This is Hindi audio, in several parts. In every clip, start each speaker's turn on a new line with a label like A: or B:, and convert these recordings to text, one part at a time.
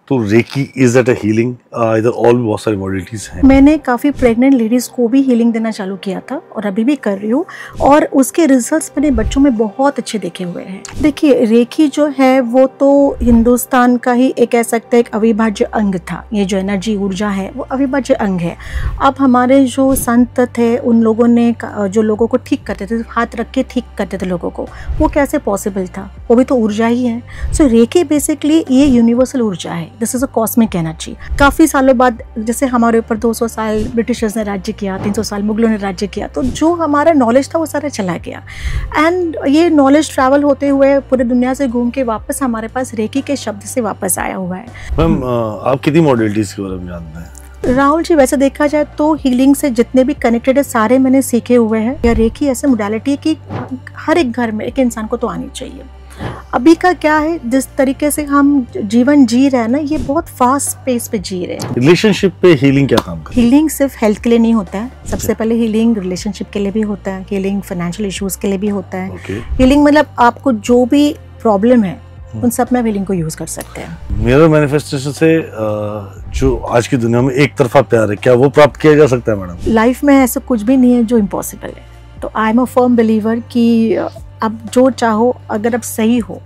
A: तो reiki is that a healing, इधर और भी बहुत सारी मॉडलिटीज हैं।
B: मैंने काफ़ी प्रेग्नेंट लेडीज़ को भी हीलिंग देना चालू किया था और अभी भी कर रही हूँ, और उसके रिजल्ट्स मैंने बच्चों में बहुत अच्छे देखे हुए हैं। देखिए, रेकी जो है वो तो हिंदुस्तान का ही एक कह सकते हैं एक अविभाज्य अंग था। ये जो एनर्जी ऊर्जा है वो अविभाज्य अंग है। अब हमारे जो संत थे उन लोगों ने जो लोगों को ठीक करते थे, हाथ रख के ठीक करते थे लोगों को, वो कैसे पॉसिबल था? वो भी तो ऊर्जा ही है। सो रेकी बेसिकली ये यूनिवर्सल ऊर्जा है। This is a cosmic energy. काफ़ी सालों बाद जैसे हमारे ऊपर 200 साल ब्रिटिशर्स ने राज्य किया, 300 साल मुगलों ने राज्य किया, तो जो हमारा नॉलेज था वो सारा चला गया। एंड ये नॉलेज ट्रैवल होते हुए पूरे दुनिया से घूम के वापस हमारे पास रेकी के शब्द से वापस आया हुआ है।
A: मैम, आप कितनी मॉडलिटीज के बारे में जानते हैं?
B: राहुल जी, वैसे देखा जाए तो हीलिंग से जितने भी कनेक्टेड है सारे मैंने सीखे हुए हैं। या रेकी ऐसे मोडालिटी है कि हर एक घर में एक इंसान को तो आनी चाहिए। अभी का क्या है, जिस तरीके से हम जीवन जी रहे हैं ना, ये बहुत फास्ट पेस पे जी रहे हैं।
A: रिलेशनशिप पे हीलिंग क्या काम करती है?
B: हीलिंग सिर्फ हेल्थ के लिए नहीं होता है। सबसे पहले हीलिंग रिलेशनशिप के लिए भी होता है, हीलिंग फाइनेंशियल इश्यूज के लिए भी होता है। हीलिंग मतलब आपको जो भी प्रॉब्लम है उन सब में हीलिंग को यूज कर सकते हैं।
A: मिरर मैनिफेस्टेशन से जो आज की दुनिया में एक तरफा प्यार है, क्या वो प्राप्त किया जा सकता है मैडम?
B: लाइफ में ऐसा कुछ भी नहीं है जो इम्पॉसिबल है। तो I am a firm believer कि अब जो चाहो, अगर अब सही हो,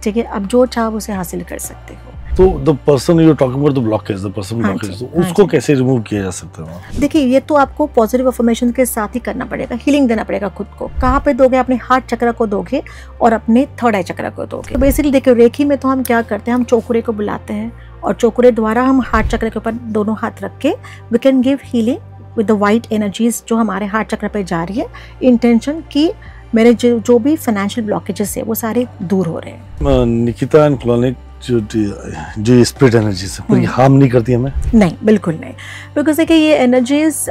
B: ठीक है, अब जो चाहो उसे हासिल कर सकते हो।
A: तो the person you are talking about the blockage, the person blockage, तो उसको कैसे रिमूव किया जा सकता है?
B: देखिए, ये तो आपको पॉजिटिव अफर्मेशन के साथ ही करना पड़ेगा। हीलिंग देना पड़ेगा खुद को। कहाँ पे दोगे? अपने हार्ट चक्र को दोगे और अपने थर्ड आई चक्र को दोगे। बेसिकली देखिए, रेकी में तो हम क्या करते हैं, हम चोकुरे को बुलाते हैं और चोकुरे द्वारा हम हार्ट चक्र के ऊपर दोनों हाथ रख के we can give healing with the white energies जो हमारे हार्ट चक्र पे जा रही है। इंटेंशन की मेरे जो भी फाइनेंशियल ब्लॉकेजेस है वो सारे दूर हो रहे हैं।
A: निकिता एंड क्लोनिक जो स्पिरिट एनर्जी से पूरी हार्म नहीं करती हमें?
B: नहीं, बिल्कुल नहीं। बिकॉज देखिए, ये एनर्जीज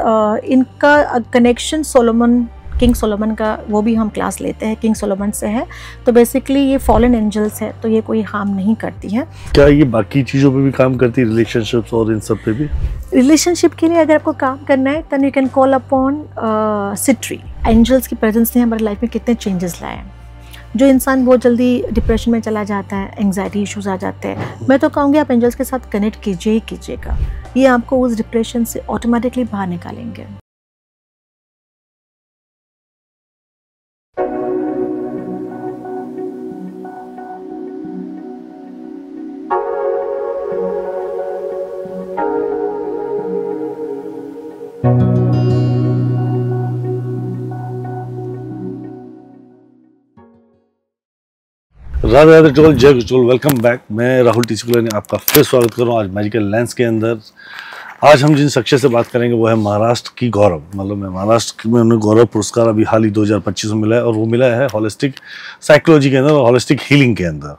B: इनका कनेक्शन किंग सोलोमन का वो भी हम क्लास लेते हैं, किंग सोलोमन से है। तो बेसिकली ये फॉलन एंजल्स है, तो ये कोई हार्म नहीं करती है।
A: क्या ये बाकी चीज़ों पे भी काम करती है, रिलेशनशिप्स और इन सब पे भी?
B: रिलेशनशिप के लिए अगर आपको काम करना है then you can call upon Sitri. Angels की प्रेजेंस ने हमारी लाइफ में कितने चेंजेस लाए हैं। जो इंसान बहुत जल्दी डिप्रेशन में चला जाता है, एंग्जाइटी इश्यूज आ जाते हैं, मैं तो कहूँगी आप एंजल्स के साथ कनेक्ट कीजिए ही कीजिएगा। ये आपको उस डिप्रेशन से ऑटोमेटिकली बाहर निकालेंगे।
A: राधे राधे टोल, जय टोल, वेलकम बैक। मैं राहुल टीचर ने आपका फिर स्वागत कर रहा हूँ आज मैजिकल लेंस के अंदर। आज हम जिन शख्सियत से बात करेंगे वो है महाराष्ट्र की गौरव। मतलब मैं महाराष्ट्र में उन्हें गौरव पुरस्कार अभी हाल ही 2025 में मिला है, और वो मिला है हॉलिस्टिक साइकोलॉजी के अंदर और हॉलिस्टिक हीलिंग के अंदर।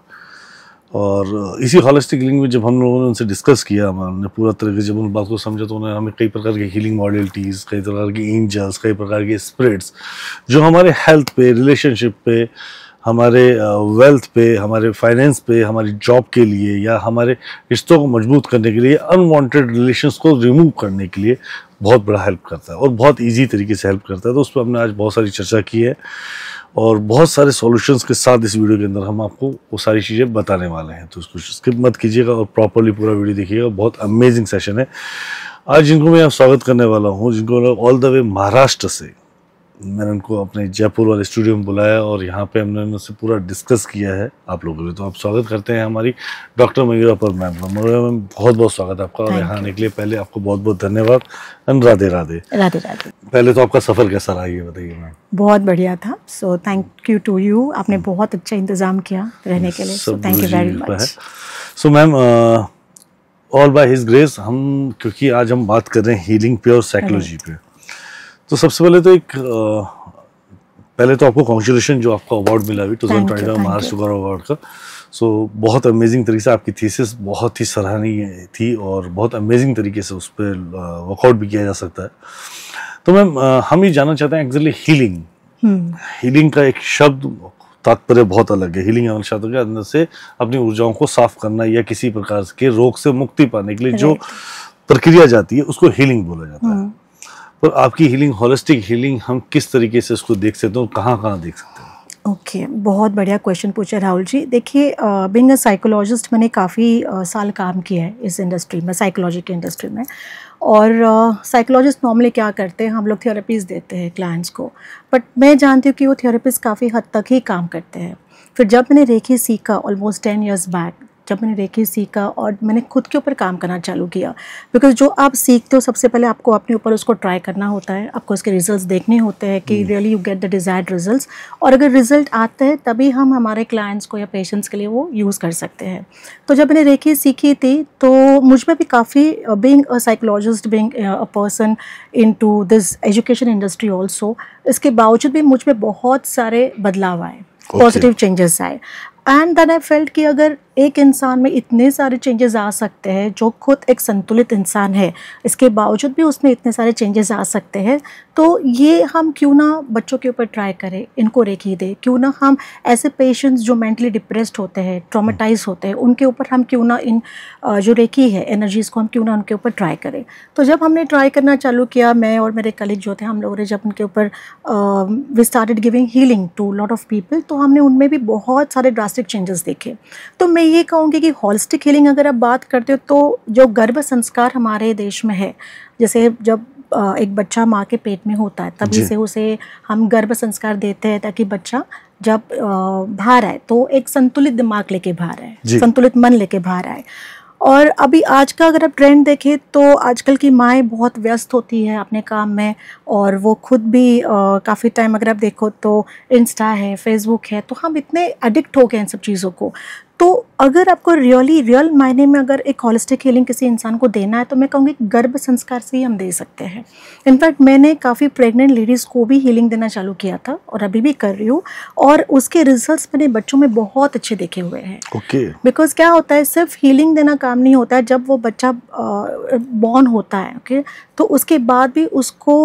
A: और इसी हॉलिस्टिक हीलिंग में जब हम लोगों ने उनसे डिस्कस किया, हमने पूरा तरीके से जब उन बात को समझा, तो उन्होंने हमें कई प्रकार की हीलिंग मॉडलिटीज़, कई प्रकार की एंजल्स, कई प्रकार के स्पिरिट्स जो हमारे हेल्थ पे, रिलेशनशिप पे, हमारे वेल्थ पे, हमारे फाइनेंस पे, हमारी जॉब के लिए या हमारे रिश्तों को मजबूत करने के लिए, अनवांटेड रिलेशंस को रिमूव करने के लिए बहुत बड़ा हेल्प करता है और बहुत इजी तरीके से हेल्प करता है। तो उस पर हमने आज बहुत सारी चर्चा की है और बहुत सारे सॉल्यूशंस के साथ इस वीडियो के अंदर हम आपको वो सारी चीज़ें बताने वाले हैं। तो उसको स्किप मत कीजिएगा और प्रॉपरली पूरा वीडियो देखिएगा। बहुत अमेजिंग सेशन है आज। जिनको मैं स्वागत करने वाला हूँ, जिनको ऑल द वे महाराष्ट्र से मैंने उनको अपने जयपुर वाले स्टूडियो में बुलाया और यहाँ पे हमने उनसे पूरा डिस्कस किया है आप लोगों के। तो आप स्वागत करते हैं हमारी डॉक्टर मयूरा पर मैम का। मयूरा मैम, बहुत बहुत स्वागत है आपका और यहाँ आने के लिए पहले आपको बहुत बहुत धन्यवाद। एंड राधे राधे।
B: राधे राधे।
A: पहले तो आपका सफ़र कैसा रहा ये बताइए मैम।
B: बहुत बढ़िया था। So thank you to you. आपने बहुत अच्छा इंतजाम किया रहने के लिए। So thank you very much.
A: So ma'am, all by his grace, हम क्योंकि आज हम बात कर रहे हैं हीलिंग पे और साइकोलॉजी पे, तो सबसे पहले तो पहले तो आपको कॉन्ग्रेचुलेशन जो आपका अवार्ड मिला अभी 2025 महाराष्ट्र गौरव अवार्ड का। सो बहुत अमेजिंग तरीके से आपकी थीसिस बहुत ही सराहनीय थी और बहुत अमेजिंग तरीके से उस पर वर्कआउट भी किया जा सकता है। तो मैम, हम ये जानना चाहते हैं एक्चुअली हीलिंग का एक शब्द तात्पर्य बहुत अलग है। हीलिंग शब्द के अंदर से अपनी ऊर्जाओं को साफ करना या किसी प्रकार के रोग से मुक्ति पाने के लिए जो प्रक्रिया जाती है उसको हीलिंग बोला जाता है। पर आपकी हीलिंग, होलिस्टिक हीलिंग, हम किस तरीके से उसको देख सकते हैं और कहाँ देख सकते हैं?
B: ओके, बहुत बढ़िया क्वेश्चन पूछा राहुल जी। देखिए, बीइंग अ साइकोलॉजिस्ट मैंने काफ़ी साल काम किया है इस इंडस्ट्री में, साइकोलॉजी की इंडस्ट्री में। और साइकोलॉजिस्ट नॉर्मली क्या करते हैं, हम लोग थेरेपीज़ देते हैं क्लाइंट्स को, बट मैं जानती हूँ कि वो थेरेपिस्ट काफ़ी हद तक ही काम करते हैं। फिर जब मैंने रेकी सीखा ऑलमोस्ट 10 ईयर्स बैक, जब मैंने रेकी सीखा और मैंने खुद के ऊपर काम करना चालू किया, बिकॉज जो आप सीखते हो सबसे पहले आपको अपने ऊपर उसको ट्राई करना होता है, आपको उसके रिजल्ट्स देखने होते हैं कि really you get the desired results, और अगर रिजल्ट आते हैं तभी हम हमारे क्लाइंट्स को या पेशेंट्स के लिए वो यूज़ कर सकते हैं। तो जब मैंने रेकी सीखी थी तो मुझ में भी काफ़ी, being a psychologist, being a person into this education industry also, इसके बावजूद भी मुझ में बहुत सारे बदलाव आए, पॉजिटिव चेंजेस आए। एंड देन आई फेल्ट कि अगर एक इंसान में इतने सारे चेंजेस आ सकते हैं, जो खुद एक संतुलित इंसान है, इसके बावजूद भी उसमें इतने सारे चेंजेस आ सकते हैं, तो ये हम क्यों ना बच्चों के ऊपर ट्राई करें, इनको रेकी दे। क्यों ना हम ऐसे पेशेंट्स जो मेंटली डिप्रेस्ड होते हैं, ट्रॉमेटाइज होते हैं, उनके ऊपर हम क्यों ना इन जो रेकी है एनर्जीज़ को हम क्यों ना उनके ऊपर ट्राई करें। तो जब हमने ट्राई करना चालू किया, मैं और मेरे कलीग जो थे, हम लोगों ने जब उनके ऊपर we started giving healing to lot of people, तो हमने उनमें भी बहुत सारे ड्रास्टिक चेंजेस देखे। तो मैं ये कहूँगी कि होलिस्टिक हीलिंग अगर आप बात करते हो तो जो गर्भ संस्कार हमारे देश में है, जैसे जब एक बच्चा माँ के पेट में होता है तभी से उसे हम गर्भ संस्कार देते हैं, ताकि बच्चा जब बाहर आए तो एक संतुलित दिमाग लेके बाहर आए, संतुलित मन लेके बाहर आए। और अभी आज का अगर आप ट्रेंड देखें तो आजकल की माएँ बहुत व्यस्त होती है अपने काम में, और वो खुद भी काफ़ी टाइम अगर आप देखो तो इंस्टा है, फेसबुक है, तो हम इतने एडिक्ट हो गए इन सब चीज़ों को। तो अगर आपको रियल मायने में अगर एक होलिस्टिक हीलिंग किसी इंसान को देना है, तो मैं कहूँगी गर्भ संस्कार से ही हम दे सकते हैं। इनफैक्ट मैंने काफ़ी प्रेग्नेंट लेडीज़ को भी हीलिंग देना चालू किया था, और अभी भी कर रही हूँ, और उसके रिजल्ट्स मैंने बच्चों में बहुत अच्छे देखे हुए हैं। बिकॉज क्या होता है, सिर्फ हीलिंग देना काम नहीं होता है। जब वो बच्चा बॉर्न होता है, तो उसके बाद भी उसको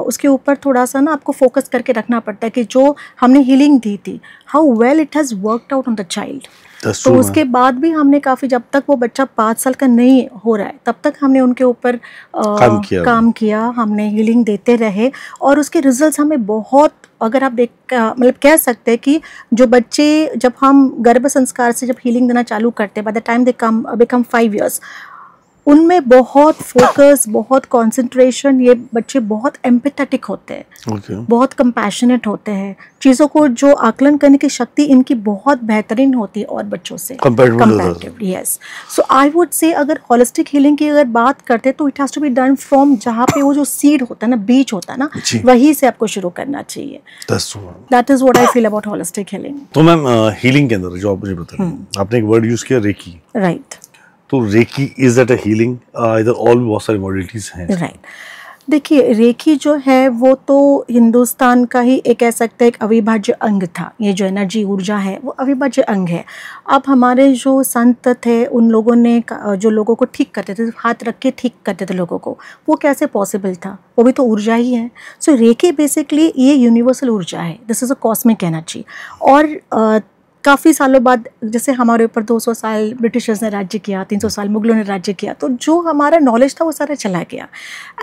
B: उसके ऊपर थोड़ा सा ना आपको फोकस करके रखना पड़ता है कि जो हमने हीलिंग दी थी, how well it has worked out on the child. तो उसके बाद भी हमने काफ़ी, जब तक वो बच्चा 5 साल का नहीं हो रहा है तब तक हमने उनके ऊपर काम किया, हमने हीलिंग देते रहे, और उसके रिजल्ट्स हमें बहुत, अगर आप मतलब कह सकते हैं कि जो बच्चे, जब हम गर्भ संस्कार से जब हीलिंग देना चालू करते हैं, by the time they become 5 years, उनमें बहुत फोकस, बहुत कंसंट्रेशन, ये बच्चे बहुत एम्पैथेटिक होते हैं, बहुत कंपैशनेट होते हैं, चीज़ों को जो आकलन करने की शक्ति इनकी बहुत बेहतरीन होती है और बच्चों से comparatively. Yes, so I would say अगर होलिस्टिक हीलिंग की अगर बात करते हैं तो it has to be done from जहाँ पे वो जो सीड होता है ना, बीज होता है ना, वहीं से आपको शुरू करना चाहिए। That is what I feel about holistic healing.
A: तो मैम, हीलिंग के अंदर जो आप मुझे बता रहे हैं, आपने एक वर्ड यूज किया, रेकी,
B: राइट।
A: तो reiki is that a healing? इधर और भी बहुत सारी मॉडलिटीज हैं,
B: राइट। देखिए, रेकी जो है वो तो हिंदुस्तान का ही एक कह सकते हैं एक अविभाज्य अंग था। ये जो एनर्जी, ऊर्जा है, वो अविभाज्य अंग है। अब हमारे जो संत थे, उन लोगों ने जो लोगों को ठीक करते थे, हाथ रख के ठीक करते थे लोगों को, वो कैसे पॉसिबल था? वो भी तो ऊर्जा ही है। सो रेकी बेसिकली ये यूनिवर्सल ऊर्जा है, this is a cosmic energy. और काफ़ी सालों बाद, जैसे हमारे ऊपर 200 साल ब्रिटिशर्स ने राज्य किया, 300 साल मुगलों ने राज्य किया, तो जो हमारा नॉलेज था वो सारा चला गया।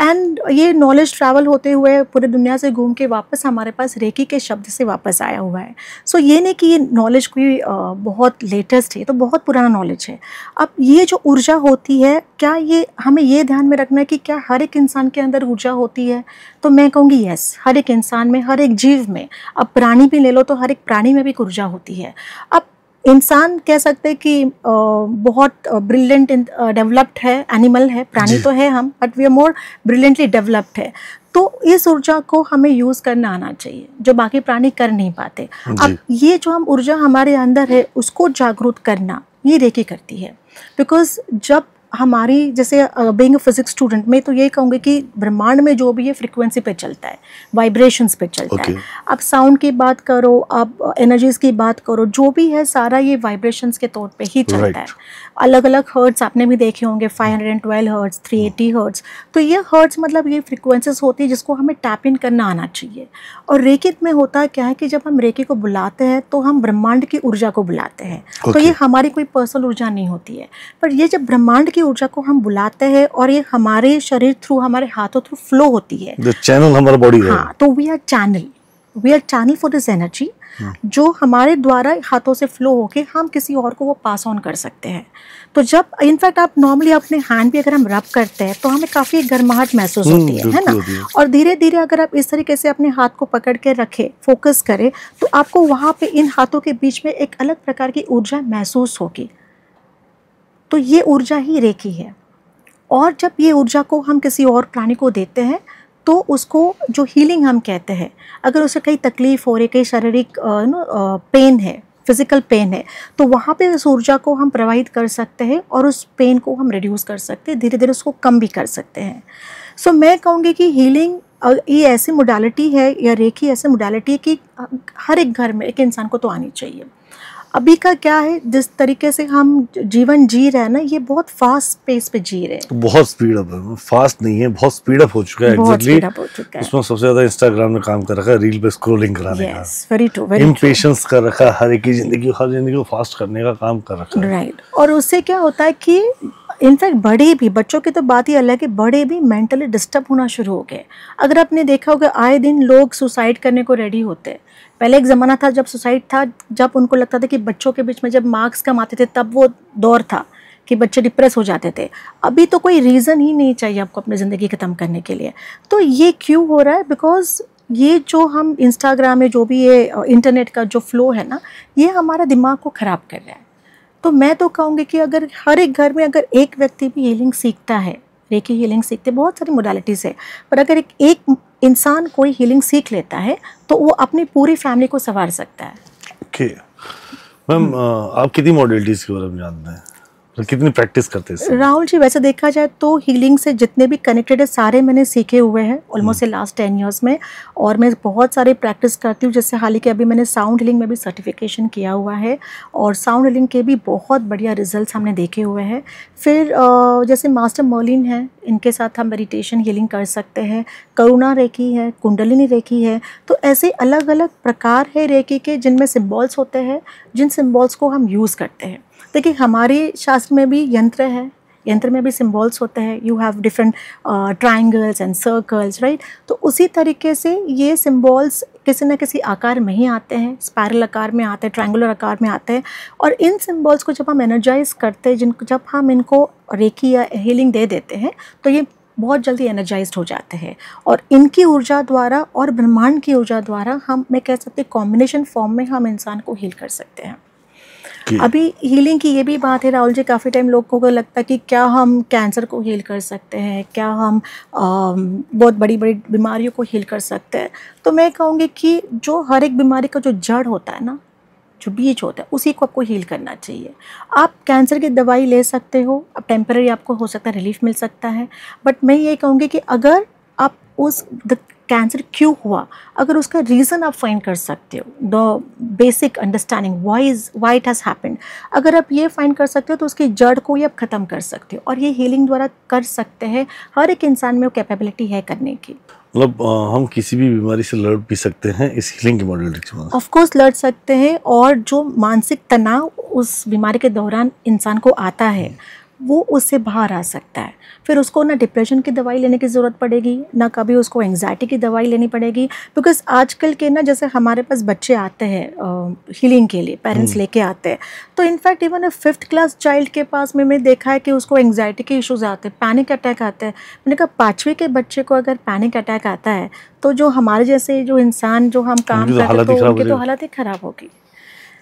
B: एंड ये नॉलेज ट्रैवल होते हुए पूरे दुनिया से घूम के वापस हमारे पास रेकी के शब्द से वापस आया हुआ है। सो ये नहीं कि ये नॉलेज कोई बहुत लेटेस्ट है, तो बहुत पुराना नॉलेज है। अब ये जो ऊर्जा होती है, क्या ये हमें ये ध्यान में रखना है कि क्या हर एक इंसान के अंदर ऊर्जा होती है? तो मैं कहूँगी यस, हर एक इंसान में, हर एक जीव में। अब प्राणी भी ले लो तो हर एक प्राणी में भी ऊर्जा होती है। अब इंसान कह सकते हैं कि बहुत ब्रिलियंट डेवलप्ड है, एनिमल है, प्राणी तो है हम, but we are more brilliantly developed है। तो इस ऊर्जा को हमें यूज़ करना आना चाहिए, जो बाकी प्राणी कर नहीं पाते। अब ये जो हम ऊर्जा हमारे अंदर है, उसको जागरूक करना, ये रेकी करती है। बिकॉज जब हमारी, जैसे बीइंग अ फिजिक्स स्टूडेंट, में तो ये कहूँगी कि ब्रह्मांड में जो भी है फ्रिक्वेंसी पे चलता है, वाइब्रेशंस पे चलता है। आप साउंड की बात करो, आप एनर्जीज की बात करो, जो भी है सारा ये वाइब्रेशंस के तौर पे ही चलता है। अलग अलग हर्ट्स आपने भी देखे होंगे, 512 हर्ट्स, 380 हर्ट्स। तो ये हर्ट्स मतलब ये फ्रिक्वेंसीज होती है जिसको हमें टैप इन करना आना चाहिए। और रेकी में होता क्या है कि जब हम रेकी को बुलाते हैं तो हम ब्रह्मांड की ऊर्जा को बुलाते हैं। तो ये हमारी कोई पर्सनल ऊर्जा नहीं होती है, पर ये जब ब्रह्मांड की ऊर्जा को हम बुलाते हैं और ये हमारे शरीर थ्रू, हमारे हाथों थ्रू फ्लो होती है,
A: चैनल हमारा बॉडी है।
B: हाँ, तो we are channel. We are channel for this energy, जो हमारे द्वारा हाथों से फ्लो होके हम किसी और को वो पास ऑन कर सकते हैं। तो जब इनफैक्ट आप नॉर्मली अपने हैंड भी अगर हम रब करते हैं तो हमें काफ़ी गर्माहट महसूस होती है ना। और धीरे धीरे अगर आप इस तरीके से अपने हाथ को पकड़ के रखें, फोकस करें, तो आपको वहाँ पे इन हाथों के बीच में एक अलग प्रकार की ऊर्जा महसूस होगी। तो ये ऊर्जा ही रेकी है। और जब ये ऊर्जा को हम किसी और प्राणी को देते हैं तो उसको जो हीलिंग हम कहते हैं, अगर उसे कई तकलीफ हो रही, कई शारीरिक पेन है, फिजिकल पेन है, तो वहाँ पे उस ऊर्जा को हम प्रवाहित कर सकते हैं और उस पेन को हम रिड्यूस कर सकते हैं, धीरे धीरे उसको कम भी कर सकते हैं। सो मैं कहूँगी कि हीलिंग ये ऐसी मोडालिटी है, या रेकी ऐसी मोडालिटी है कि हर एक घर में एक इंसान को तो आनी चाहिए। अभी का क्या है, जिस तरीके से हम जीवन जी रहे हैं ना, ये बहुत फास्ट पेस पे जी रहे हैं।
A: बहुत स्पीड अप है, फास्ट नहीं है, बहुत स्पीड अप हो चुका है। एग्जैक्टली उसमें सबसे ज्यादा इंस्टाग्राम ने काम कर रखा है, रील पे स्क्रॉलिंग कराने का।
B: वेरी ट्रू,
A: इम्पेशेंस कर रखा है, हर एक की जिंदगी को फास्ट करने का काम कर रखा है।
B: राइट। और उससे क्या होता है कि इनफैक्ट बड़े भी, बच्चों की तो बात ही अलग है, बड़े भी मेंटली डिस्टर्ब होना शुरू हो गए। अगर आपने देखा होगा आए दिन लोग सुसाइड करने को रेडी होते हैं। पहले एक ज़माना था जब सुसाइड था, जब उनको लगता था कि बच्चों के बीच में जब मार्क्स कम आते थे तब वो दौर था कि बच्चे डिप्रेस हो जाते थे। अभी तो कोई रीज़न ही नहीं चाहिए आपको अपनी ज़िंदगी ख़त्म करने के लिए। तो ये क्यों हो रहा है? बिकॉज ये जो हम इंस्टाग्राम में जो भी ये इंटरनेट का जो फ्लो है ना, ये हमारा दिमाग को ख़राब कर रहा है। तो मैं तो कहूँगी कि अगर हर एक घर में अगर एक व्यक्ति भी हीलिंग सीखता है, रेकी हीलिंग सीखते, बहुत सारी मोडालिटीज़ है, पर अगर एक इंसान कोई हीलिंग सीख लेता है तो वो अपनी पूरी फैमिली को संवार सकता है।
A: ओके मैम, आप कितनी मॉडलिटीज़ के बारे में जानते हैं, कितनी प्रैक्टिस करते हैं?
B: राहुल जी, वैसे देखा जाए तो हीलिंग से जितने भी कनेक्टेड है सारे मैंने सीखे हुए हैं ऑलमोस्ट लास्ट 10 ईयर्स में, और मैं बहुत सारे प्रैक्टिस करती हूँ। जैसे हाल ही के अभी मैंने साउंड हीलिंग में भी सर्टिफिकेशन किया हुआ है, और साउंड हीलिंग के भी बहुत बढ़िया रिजल्ट्स हमने देखे हुए हैं। फिर जैसे मास्टर मर्लिन है, इनके साथ हम मेडिटेशन हीलिंग कर सकते हैं। करुणा रेकी है, कुंडलिनी रेकी है। तो ऐसे अलग अलग प्रकार है रेकी के, जिनमें सिम्बॉल्स होते हैं, जिन सिम्बॉल्स को हम यूज़ करते हैं। देखिए हमारे शास्त्र में भी यंत्र है, यंत्र में भी सिम्बॉल्स होते हैं। You have different triangles and circles, right. तो उसी तरीके से ये सिम्बॉल्स किसी न किसी आकार में ही आते हैं, स्पायरल आकार में आते हैं, ट्रायंगुलर आकार में आते हैं। और इन सिम्बॉल्स को जब हम एनर्जाइज करते हैं, जब हम इनको रेकी या हीलिंग दे देते हैं, तो ये बहुत जल्दी एनर्जाइज्ड हो जाते हैं। और इनकी ऊर्जा द्वारा और ब्रह्मांड की ऊर्जा द्वारा हम, मैं कह सकती हूँ, कॉम्बिनेशन फॉर्म में हम इंसान को हील कर सकते हैं। अभी हीलिंग की ये भी बात है राहुल जी, काफ़ी टाइम लोगों को लगता है कि क्या हम कैंसर को हील कर सकते हैं, क्या हम बहुत बड़ी बड़ी बीमारियों को हील कर सकते हैं। तो मैं कहूँगी कि जो हर एक बीमारी का जो जड़ होता है ना, जो बीज होता है, उसी को आपको हील करना चाहिए। आप कैंसर की दवाई ले सकते हो, अब टेम्पररी आपको हो सकता है रिलीफ मिल सकता है, बट मैं ये कहूँगी कि अगर आप उस कैंसर क्यों हुआ, अगर उसका रीज़न आप फाइंड कर सकते हो, the basic understanding why it has happened, अगर आप ये फाइंड कर सकते हो तो उसकी जड़ को ही आप ख़त्म कर सकते हो। और ये हीलिंग द्वारा कर सकते हैं, हर एक इंसान में वो कैपेबिलिटी है करने की।
A: मतलब हम किसी भी बीमारी से लड़ भी सकते हैं इस हीलिंग के मॉडलिटी में?
B: ऑफ कोर्स लड़ सकते हैं, और जो मानसिक तनाव उस बीमारी के दौरान इंसान को आता है वो उससे बाहर आ सकता है। फिर उसको ना डिप्रेशन की दवाई लेने की ज़रूरत पड़ेगी, ना कभी उसको एंग्जाइटी की दवाई लेनी पड़ेगी। बिकॉज आजकल के ना, जैसे हमारे पास बच्चे आते हैं हीलिंग के लिए, पेरेंट्स लेके आते हैं, तो in fact even 5th class child के पास में देखा है कि उसको एंग्जाइटी के इश्यूज आते हैं, पैनिक अटैक आते हैं। मैंने कहा 5वीं के बच्चे को अगर पैनिक अटैक आता है तो जो हमारे जैसे जो इंसान जो हम काम करते हैं, तो उनकी तो हालत ही ख़राब होगी।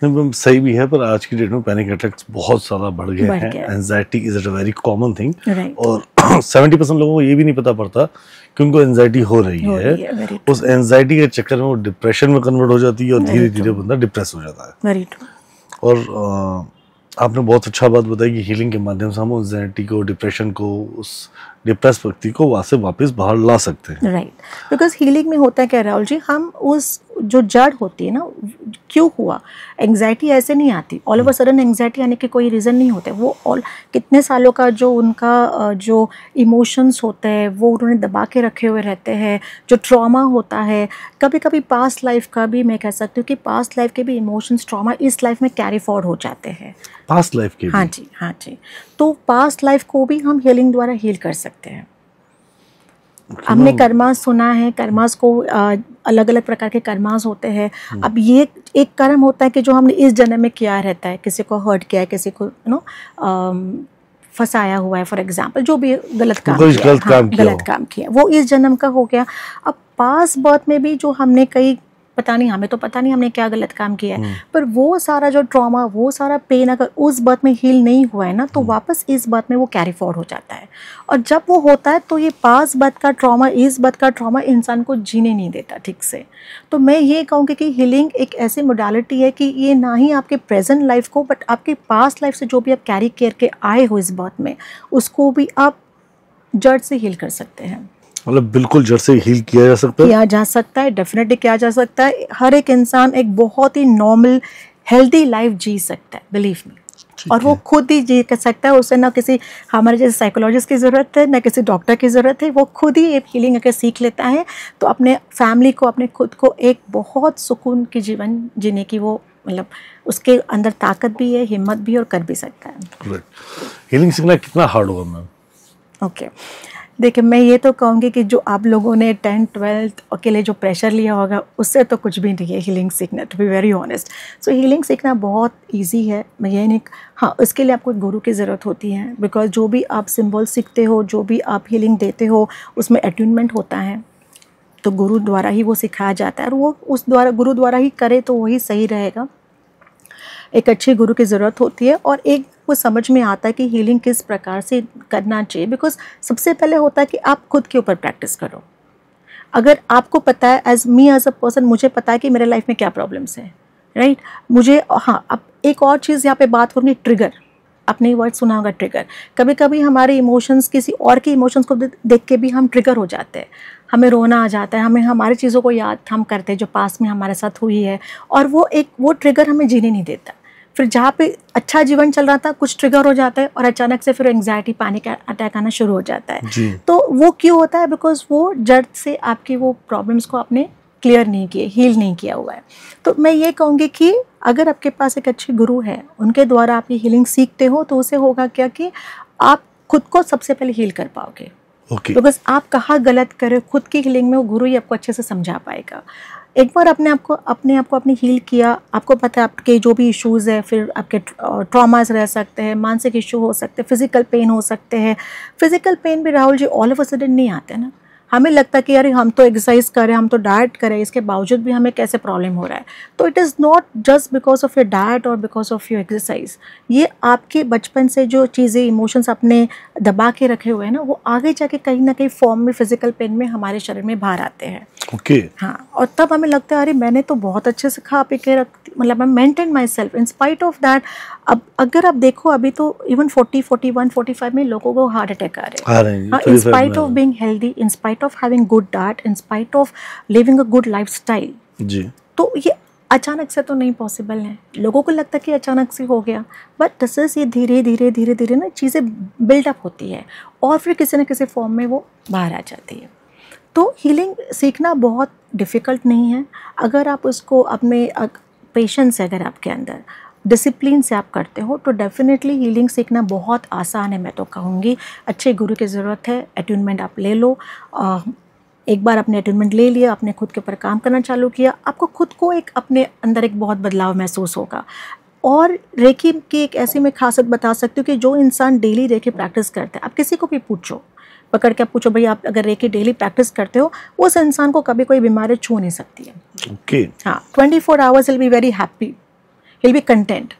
A: सही भी है, पर आज की डेट में पैनिक अटैक्स बहुत ज़्यादा बढ़ गए हैं। Anxiety is a very common thing, और 70% लोगों को ये भी नहीं पता पड़ता कि उनको एंजाइटी हो रही है। उस एंजाइटी के चक्कर में वो डिप्रेशन में कन्वर्ट हो जाती है, और धीरे धीरे बंदा डिप्रेस हो जाता है। और आपने बहुत अच्छा बात बताई कि हीलिंग के माध्यम से हम एंजाइटी को, डिप्रेशन को, उस डिप्रेस व्यक्ति को वहाँ से वापस बाहर ला सकते हैं। राइट,
B: बिकॉज हीलिंग में होता है क्या राहुल जी, हम उस जो जड़ होती है ना, क्यों हुआ एंग्जाइटी, ऐसे नहीं आती ऑल ओवर सडन। एंग्जाइटी आने के कोई रीज़न नहीं होते। वो ऑल कितने सालों का जो उनका जो इमोशंस होते हैं वो उन्होंने दबा के रखे हुए रहते हैं। जो ट्रॉमा होता है, कभी कभी पास्ट लाइफ का भी, मैं कह सकती हूँ कि पास्ट लाइफ के भी इमोशंस, ट्रॉमा इस लाइफ में कैरी फॉरवर्ड हो जाते हैं।
A: पास्ट लाइफ के भी?
B: हाँ जी, हाँ जी। तो पास्ट लाइफ को भी हम हीलिंग द्वारा हील कर सकते हैं। हमने कर्मास सुना है, कर्मास को अलग अलग प्रकार के कर्मास होते हैं। अब ये एक कर्म होता है कि जो हमने इस जन्म में किया रहता है, किसी को हर्ट किया है, किसी को फंसाया हुआ है, फॉर एग्जाम्पल जो भी गलत काम किया वो इस जन्म का हो गया। अब पास बर्थ में भी जो हमने कई हमें तो पता नहीं हमने क्या गलत काम किया है, पर वो सारा जो ट्रॉमा, वो सारा पेन अगर उस बर्थ में हील नहीं हुआ है ना, तो वापस इस बर्थ में वो कैरी फॉरवर्ड हो जाता है। और जब वो होता है तो ये पास बर्थ का ट्रॉमा, इस बर्थ का ट्रॉमा इंसान को जीने नहीं देता ठीक से। तो मैं ये कहूँगी कि हीलिंग एक ऐसी मोडालिटी है कि ये ना ही आपके प्रेजेंट लाइफ को, बट आपके पास्ट लाइफ से जो भी आप कैरी करके आए हो इस बर्थ में, उसको भी आप जड़ से हील कर सकते हैं।
A: मतलब बिल्कुल जड़ से हील किया जा सकता है, डेफिनेटली किया जा सकता है। हर एक इंसान एक बहुत ही नॉर्मल हेल्दी लाइफ जी सकता है, बिलीव मी, और वो खुद ही जी सकता है। उसे ना किसी हमारे जैसे साइकोलॉजिस्ट की ज़रूरत है, ना किसी डॉक्टर की ज़रूरत है। वो खुद ही एक हीलिंग अगर सीख लेता है तो अपने फैमिली को, अपने खुद को एक बहुत सुकून की जीवन जीने की वो मतलब उसके अंदर ताकत भी है, हिम्मत भी, और कर भी सकता है। हीलिंग सीखना कितना हार्ड होगा मैम?
B: ओके, देखिए मैं ये तो कहूँगी कि जो आप लोगों ने 10th-12th के लिए जो प्रेशर लिया होगा, उससे तो कुछ भी नहीं है हीलिंग सीखना, to be very honest. So healing सीखना बहुत इजी है। मैं ये नहीं, हाँ उसके लिए आपको एक गुरु की ज़रूरत होती है, बिकॉज जो भी आप सिंबल सीखते हो, जो भी आप हीलिंग देते हो, उसमें अट्यूनमेंट होता है, तो गुरु द्वारा ही वो सिखाया जाता है, और वो गुरु द्वारा ही करे तो वही सही रहेगा। एक अच्छे गुरु की ज़रूरत होती है, और एक वो समझ में आता है कि हीलिंग किस प्रकार से करना चाहिए। बिकॉज सबसे पहले होता है कि आप खुद के ऊपर प्रैक्टिस करो। अगर आपको पता है, एज अ पर्सन, मुझे पता है कि मेरे लाइफ में क्या प्रॉब्लम्स हैं, राइट, मुझे, हाँ, अब एक और चीज़ यहाँ पे बात करूँगी, ट्रिगर। आपने वर्ड सुना होगा ट्रिगर। कभी कभी हमारे इमोशंस, किसी और के इमोशंस को देख के भी हम ट्रिगर हो जाते हैं, हमें रोना आ जाता है, हमें हमारी चीज़ों को याद हम करते हैं जो पास में हमारे साथ हुई है, और वो ट्रिगर हमें जीने नहीं देता। फिर जहाँ पे अच्छा जीवन चल रहा था, कुछ ट्रिगर हो जाता है और अचानक से फिर एंग्जाइटी, पैनिक अटैक आना शुरू हो जाता है। तो वो क्यों होता है? बिकॉज वो जड़ से आपकी वो प्रॉब्लम्स को आपने क्लियर नहीं किए, हील नहीं किया हुआ है। तो मैं ये कहूँगी कि अगर आपके पास एक अच्छे गुरु है, उनके द्वारा आप ये हीलिंग सीखते हो, तो उससे होगा क्या कि आप खुद को सबसे पहले हील कर पाओगे। बिकॉज आप कहाँ गलत करे, खुद की हीलिंग में वो गुरु ही आपको अच्छे से समझा पाएगा। एक बार अपने आप को अपने हील किया, आपको पता है आपके जो भी इश्यूज़ है, फिर आपके ट्रॉमास रह सकते हैं, मानसिक इशू हो सकते हैं, फिजिकल पेन हो सकते हैं। फिजिकल पेन भी Rahul ji all of a sudden नहीं आते ना। हमें लगता है कि अरे हम तो एक्सरसाइज करें, हम तो डाइट करें, इसके बावजूद भी हमें कैसे प्रॉब्लम हो रहा है। तो it is not just because of your diet और बिकॉज ऑफ योर एक्सरसाइज। ये आपके बचपन से जो चीज़ें, इमोशंस आपने दबा के रखे हुए हैं ना, वो आगे जाके कहीं ना कहीं फॉर्म में, फिजिकल पेन में हमारे शरीर में बाहर आते हैं। हाँ, और तब हमें लगता है अरे मैंने तो बहुत अच्छे से खा पी के रखती, मतलब I maintain my self in spite of that. अब अगर आप देखो, अभी तो इवन 40, 41, 45 में लोगों को हार्ट अटैक आ रहे हैं, in spite of being healthy, in spite of having good diet, in spite of living a good lifestyle. जी, तो ये अचानक से तो नहीं पॉसिबल है। लोगों को लगता है कि अचानक से हो गया, बट दिस इज, ये धीरे धीरे धीरे धीरे ना चीज़ें बिल्डअप होती है, और फिर किसी न किसी फॉर्म में वो बाहर आ जाती है। तो हीलिंग सीखना बहुत डिफ़िकल्ट नहीं है, अगर आप उसको अपने पेशेंस है, अगर आपके अंदर डिसिप्लिन से आप करते हो, तो डेफिनेटली हीलिंग सीखना बहुत आसान है। मैं तो कहूँगी अच्छे गुरु की ज़रूरत है। अट्यूनमेंट आप ले लो, एक बार आपने अट्यूनमेंट ले लिया, आपने खुद के ऊपर काम करना चालू किया, आपको खुद को एक अपने अंदर एक बहुत बदलाव महसूस होगा। और रेकी की एक ऐसी मैं खासियत बता सकती हूँ कि जो इंसान डेली रेकी प्रैक्टिस करता है, आप किसी को भी पूछो, पकड़ के आप पूछो, भाई आप अगर रेकी डेली प्रैक्टिस करते हो, उस इंसान को कभी कोई बीमारी छू नहीं सकती है। हाँ, 24 hours will be very happy, will be content.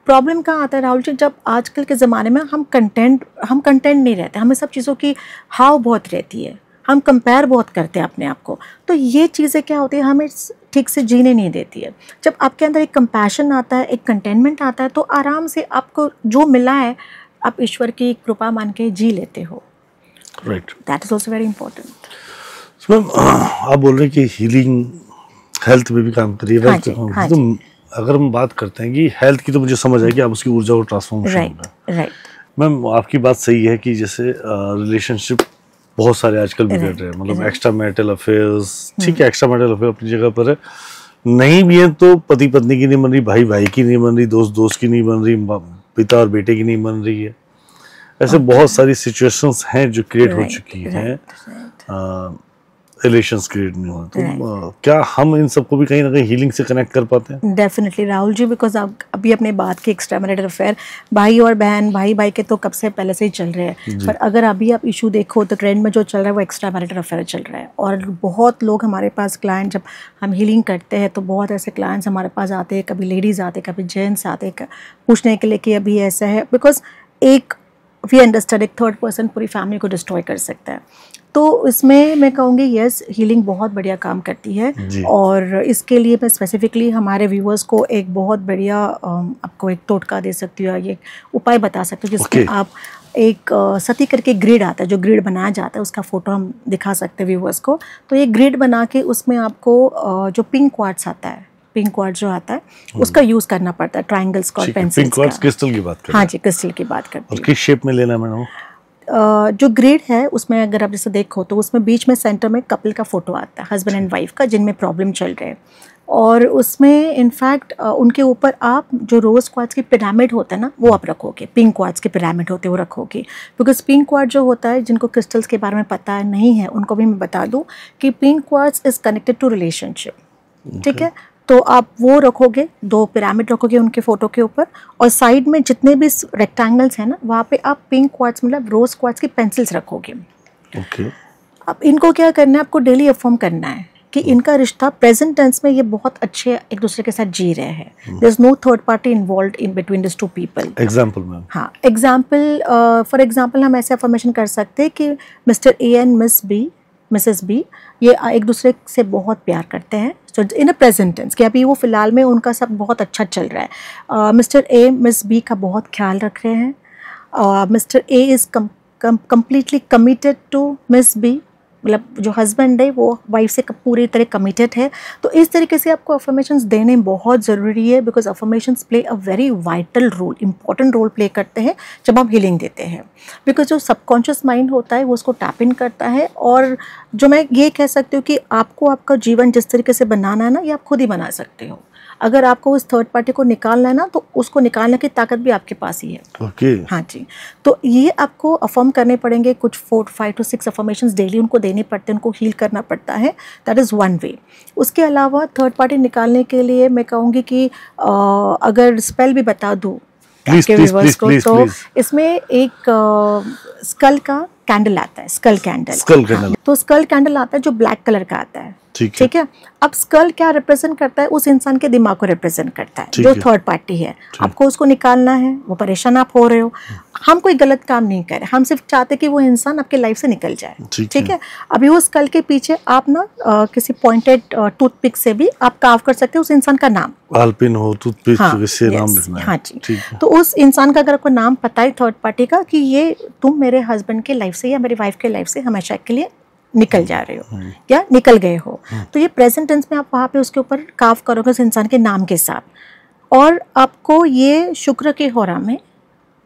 B: Problem कहाँ आता है राहुल जी? जब आजकल के ज़माने में हम कंटेंट नहीं रहते, हमें सब चीज़ों की हाव बहुत रहती है, हम कंपेयर बहुत करते हैं अपने आप को। तो ये चीज़ें क्या होती है, हमें ठीक से जीने नहीं देती है। जब आपके अंदर एक कंपैशन आता है, एक कंटेनमेंट आता है, तो आराम से आपको जो मिला है आप ईश्वर की कृपा मान के जी लेते हो।
A: Right,
B: that is also very important.
A: Ma'am आप बोल रहे हैं कि हीलिंग हेल्थ में भी काम करिए।
B: हाँ जी, हाँ
A: तो अगर हम बात करते हैं कि हेल्थ की, तो मुझे समझ आया कि आप उसकी ऊर्जा को ट्रांसफॉर्मेशन होगा।
B: राइट
A: मैम, आपकी बात सही है कि जैसे रिलेशनशिप बहुत सारे आजकल बिगड़ रहे हैं, मतलब एक्स्ट्रा मैरिटल अफेयर्स, ठीक है, एक्स्ट्रा मैरिटल अफेयर अपनी जगह पर है, नहीं भी है तो पति पत्नी की नहीं बन रही, भाई भाई की नहीं बन रही, दोस्त दोस्त की नहीं बन रही, पिता और बेटे की नहीं बन रही है। ऐसे बहुत सारी सिचुएशंस हैं जो क्रिएट हो चुकी हैं। रिलेशंस क्रिएट नहीं होते, तो क्या हम इन सबको भी कहीं ना कहीं हीलिंग से कनेक्ट कर पाते हैं?
B: डेफिनेटली राहुल जी, बिकॉज आप अभी अपने बात की एक्स्ट्रा मैरिटल अफेयर, भाई और बहन, भाई भाई के तो कब से पहले से ही चल रहे हैं, पर अगर अभी आप इशू देखो तो ट्रेंड में जो चल रहा है वो एक्स्ट्रा मैरिटल अफेयर चल रहा है। और बहुत लोग हमारे पास क्लाइंट, जब हम हीलिंग करते हैं तो बहुत ऐसे क्लाइंट्स हमारे पास आते हैं, कभी लेडीज़ आते हैं, कभी जेंट्स आते हैं पूछने के लिए कि अभी ऐसा है, बिकॉज एक वी अंडरस्टैंड एक थर्ड पर्सन पूरी फैमिली को डिस्ट्रॉय कर सकता है। तो इसमें मैं कहूँगी यस, हीलिंग बहुत बढ़िया काम करती है। और इसके लिए मैं स्पेसिफिकली हमारे व्यूअर्स को एक बहुत बढ़िया आपको एक टोटका दे सकती हूँ, ये उपाय बता सकती हूँ, जिसमें आप एक सती करके ग्रिड आता है, जो ग्रिड बनाया जाता है उसका फोटो हम दिखा सकते हैं व्यूअर्स को। तो ये ग्रिड बना के उसमें आपको जो पिंक क्वार्ट्स आता है, पिंक क्वार्ट्स जो आता है उसका यूज करना पड़ता है, ट्रायंगल्स का, पेंसिल्स का।
A: पिंक क्वार्ट्स क्रिस्टल की बात कर रहे हैं?
B: हाँ जी, क्रिस्टल की बात करते हैं।
A: और किस शेप में लेना है मैडम?
B: जो ग्रिड है उसमें अगर आप जैसे देखो तो उसमें बीच में सेंटर में कपल का फोटो आता है, हस्बैंड एंड वाइफ का, जिनमें प्रॉब्लम चल रहे हैं। और उसमें इनफैक्ट उनके ऊपर आप जो रोज क्वार्ट्स की पिरामिड होता है ना वो आप रखोगे, पिंक क्वार्ट्स के पिरामिड होते हैं वो रखोगे। बिकॉज पिंक क्वार्ट्स जो होता है, जिनको क्रिस्टल्स के बारे में पता नहीं है उनको भी मैं बता दूं कि pink quartz is connected to relationship, ठीक है। तो आप वो रखोगे, 2 पिरामिड रखोगे उनके फोटो के ऊपर, और साइड में जितने भी रेक्टेंगल्स हैं ना वहाँ पे आप पिंक क्वार्ट्स मतलब रोज क्वार्ट्स की पेंसिल्स रखोगे।
A: ओके।
B: अब इनको क्या करना है, आपको डेली अफर्म करना है कि इनका रिश्ता प्रेजेंट टेंस में ये बहुत अच्छे एक दूसरे के साथ जी रहे हैं। There is no third party involved in between this 2 people.
A: Example ma'am? हाँ,
B: एग्जांपल फॉर एग्जांपल हम ऐसे अफर्मेशन कर सकते हैं कि mister A and missus B ये एक दूसरे से बहुत प्यार करते हैं, सो इन अ प्रेजेंट टेंस कि अभी वो फिलहाल में उनका सब बहुत अच्छा चल रहा है। मिस्टर ए मिस बी का बहुत ख्याल रख रहे हैं। Mister A is completely committed to miss B, मतलब जो हस्बैंड है वो वाइफ से पूरी तरह कमिटेड है। तो इस तरीके से आपको अफर्मेशंस देने बहुत ज़रूरी है, because affirmations play a very vital role, important role play करते हैं जब आप हीलिंग देते हैं। बिकॉज जो सबकॉन्शियस माइंड होता है वो उसको टैप इन करता है, और जो मैं ये कह सकती हूँ कि आपको आपका जीवन जिस तरीके से बनाना है ना, ये आप खुद ही बना सकते हो। अगर आपको उस थर्ड पार्टी को निकालना है ना, तो उसको निकालने की ताकत भी आपके पास ही है।
A: ओके।
B: हाँ जी, तो ये आपको अफर्म करने पड़ेंगे, कुछ 4, 5 to 6 अफर्मेशंस डेली उनको देने पड़ते हैं, उनको हील करना पड़ता है। That is one way. उसके अलावा थर्ड पार्टी निकालने के लिए मैं कहूँगी कि अगर स्पेल भी बता दूँ आपके व्यूअर्स को, तो इसमें एक स्कल का कैंडल आता है, स्कल कैंडल। तो स्कल कैंडल आता है जो ब्लैक कलर का आता है, ठीक है। अब स्कल क्या रिप्रेजेंट करता है, उस इंसान के दिमाग को रिप्रेजेंट करता है जो थर्ड पार्टी है। आपको उसको निकालना है, वो परेशान आप हो रहे हो, हम कोई गलत काम नहीं कर रहे, हम सिर्फ चाहते कि वो इंसान आपके लाइफ से निकल जाए, ठीक है। अभी वो स्कल के पीछे आप ना किसी पॉइंटेड टूथपिक से भी आप कार्व कर सकते हो उस इंसान का नाम,
A: बालपिन हो, टूथपिक से नाम लिखना है।
B: हाँ जी, तो उस इंसान का अगर आपको नाम पता है थर्ड पार्टी का कि ये तुम मेरे हस्बैंड के लाइफ से या मेरी वाइफ के लाइफ से हमेशा के लिए निकल जा रहे हो या निकल गए हो, तो ये प्रेजेंट टेंस में आप वहाँ पे उसके ऊपर कार्व करोगे उस इंसान के नाम के साथ। और आपको ये शुक्र के होरा में,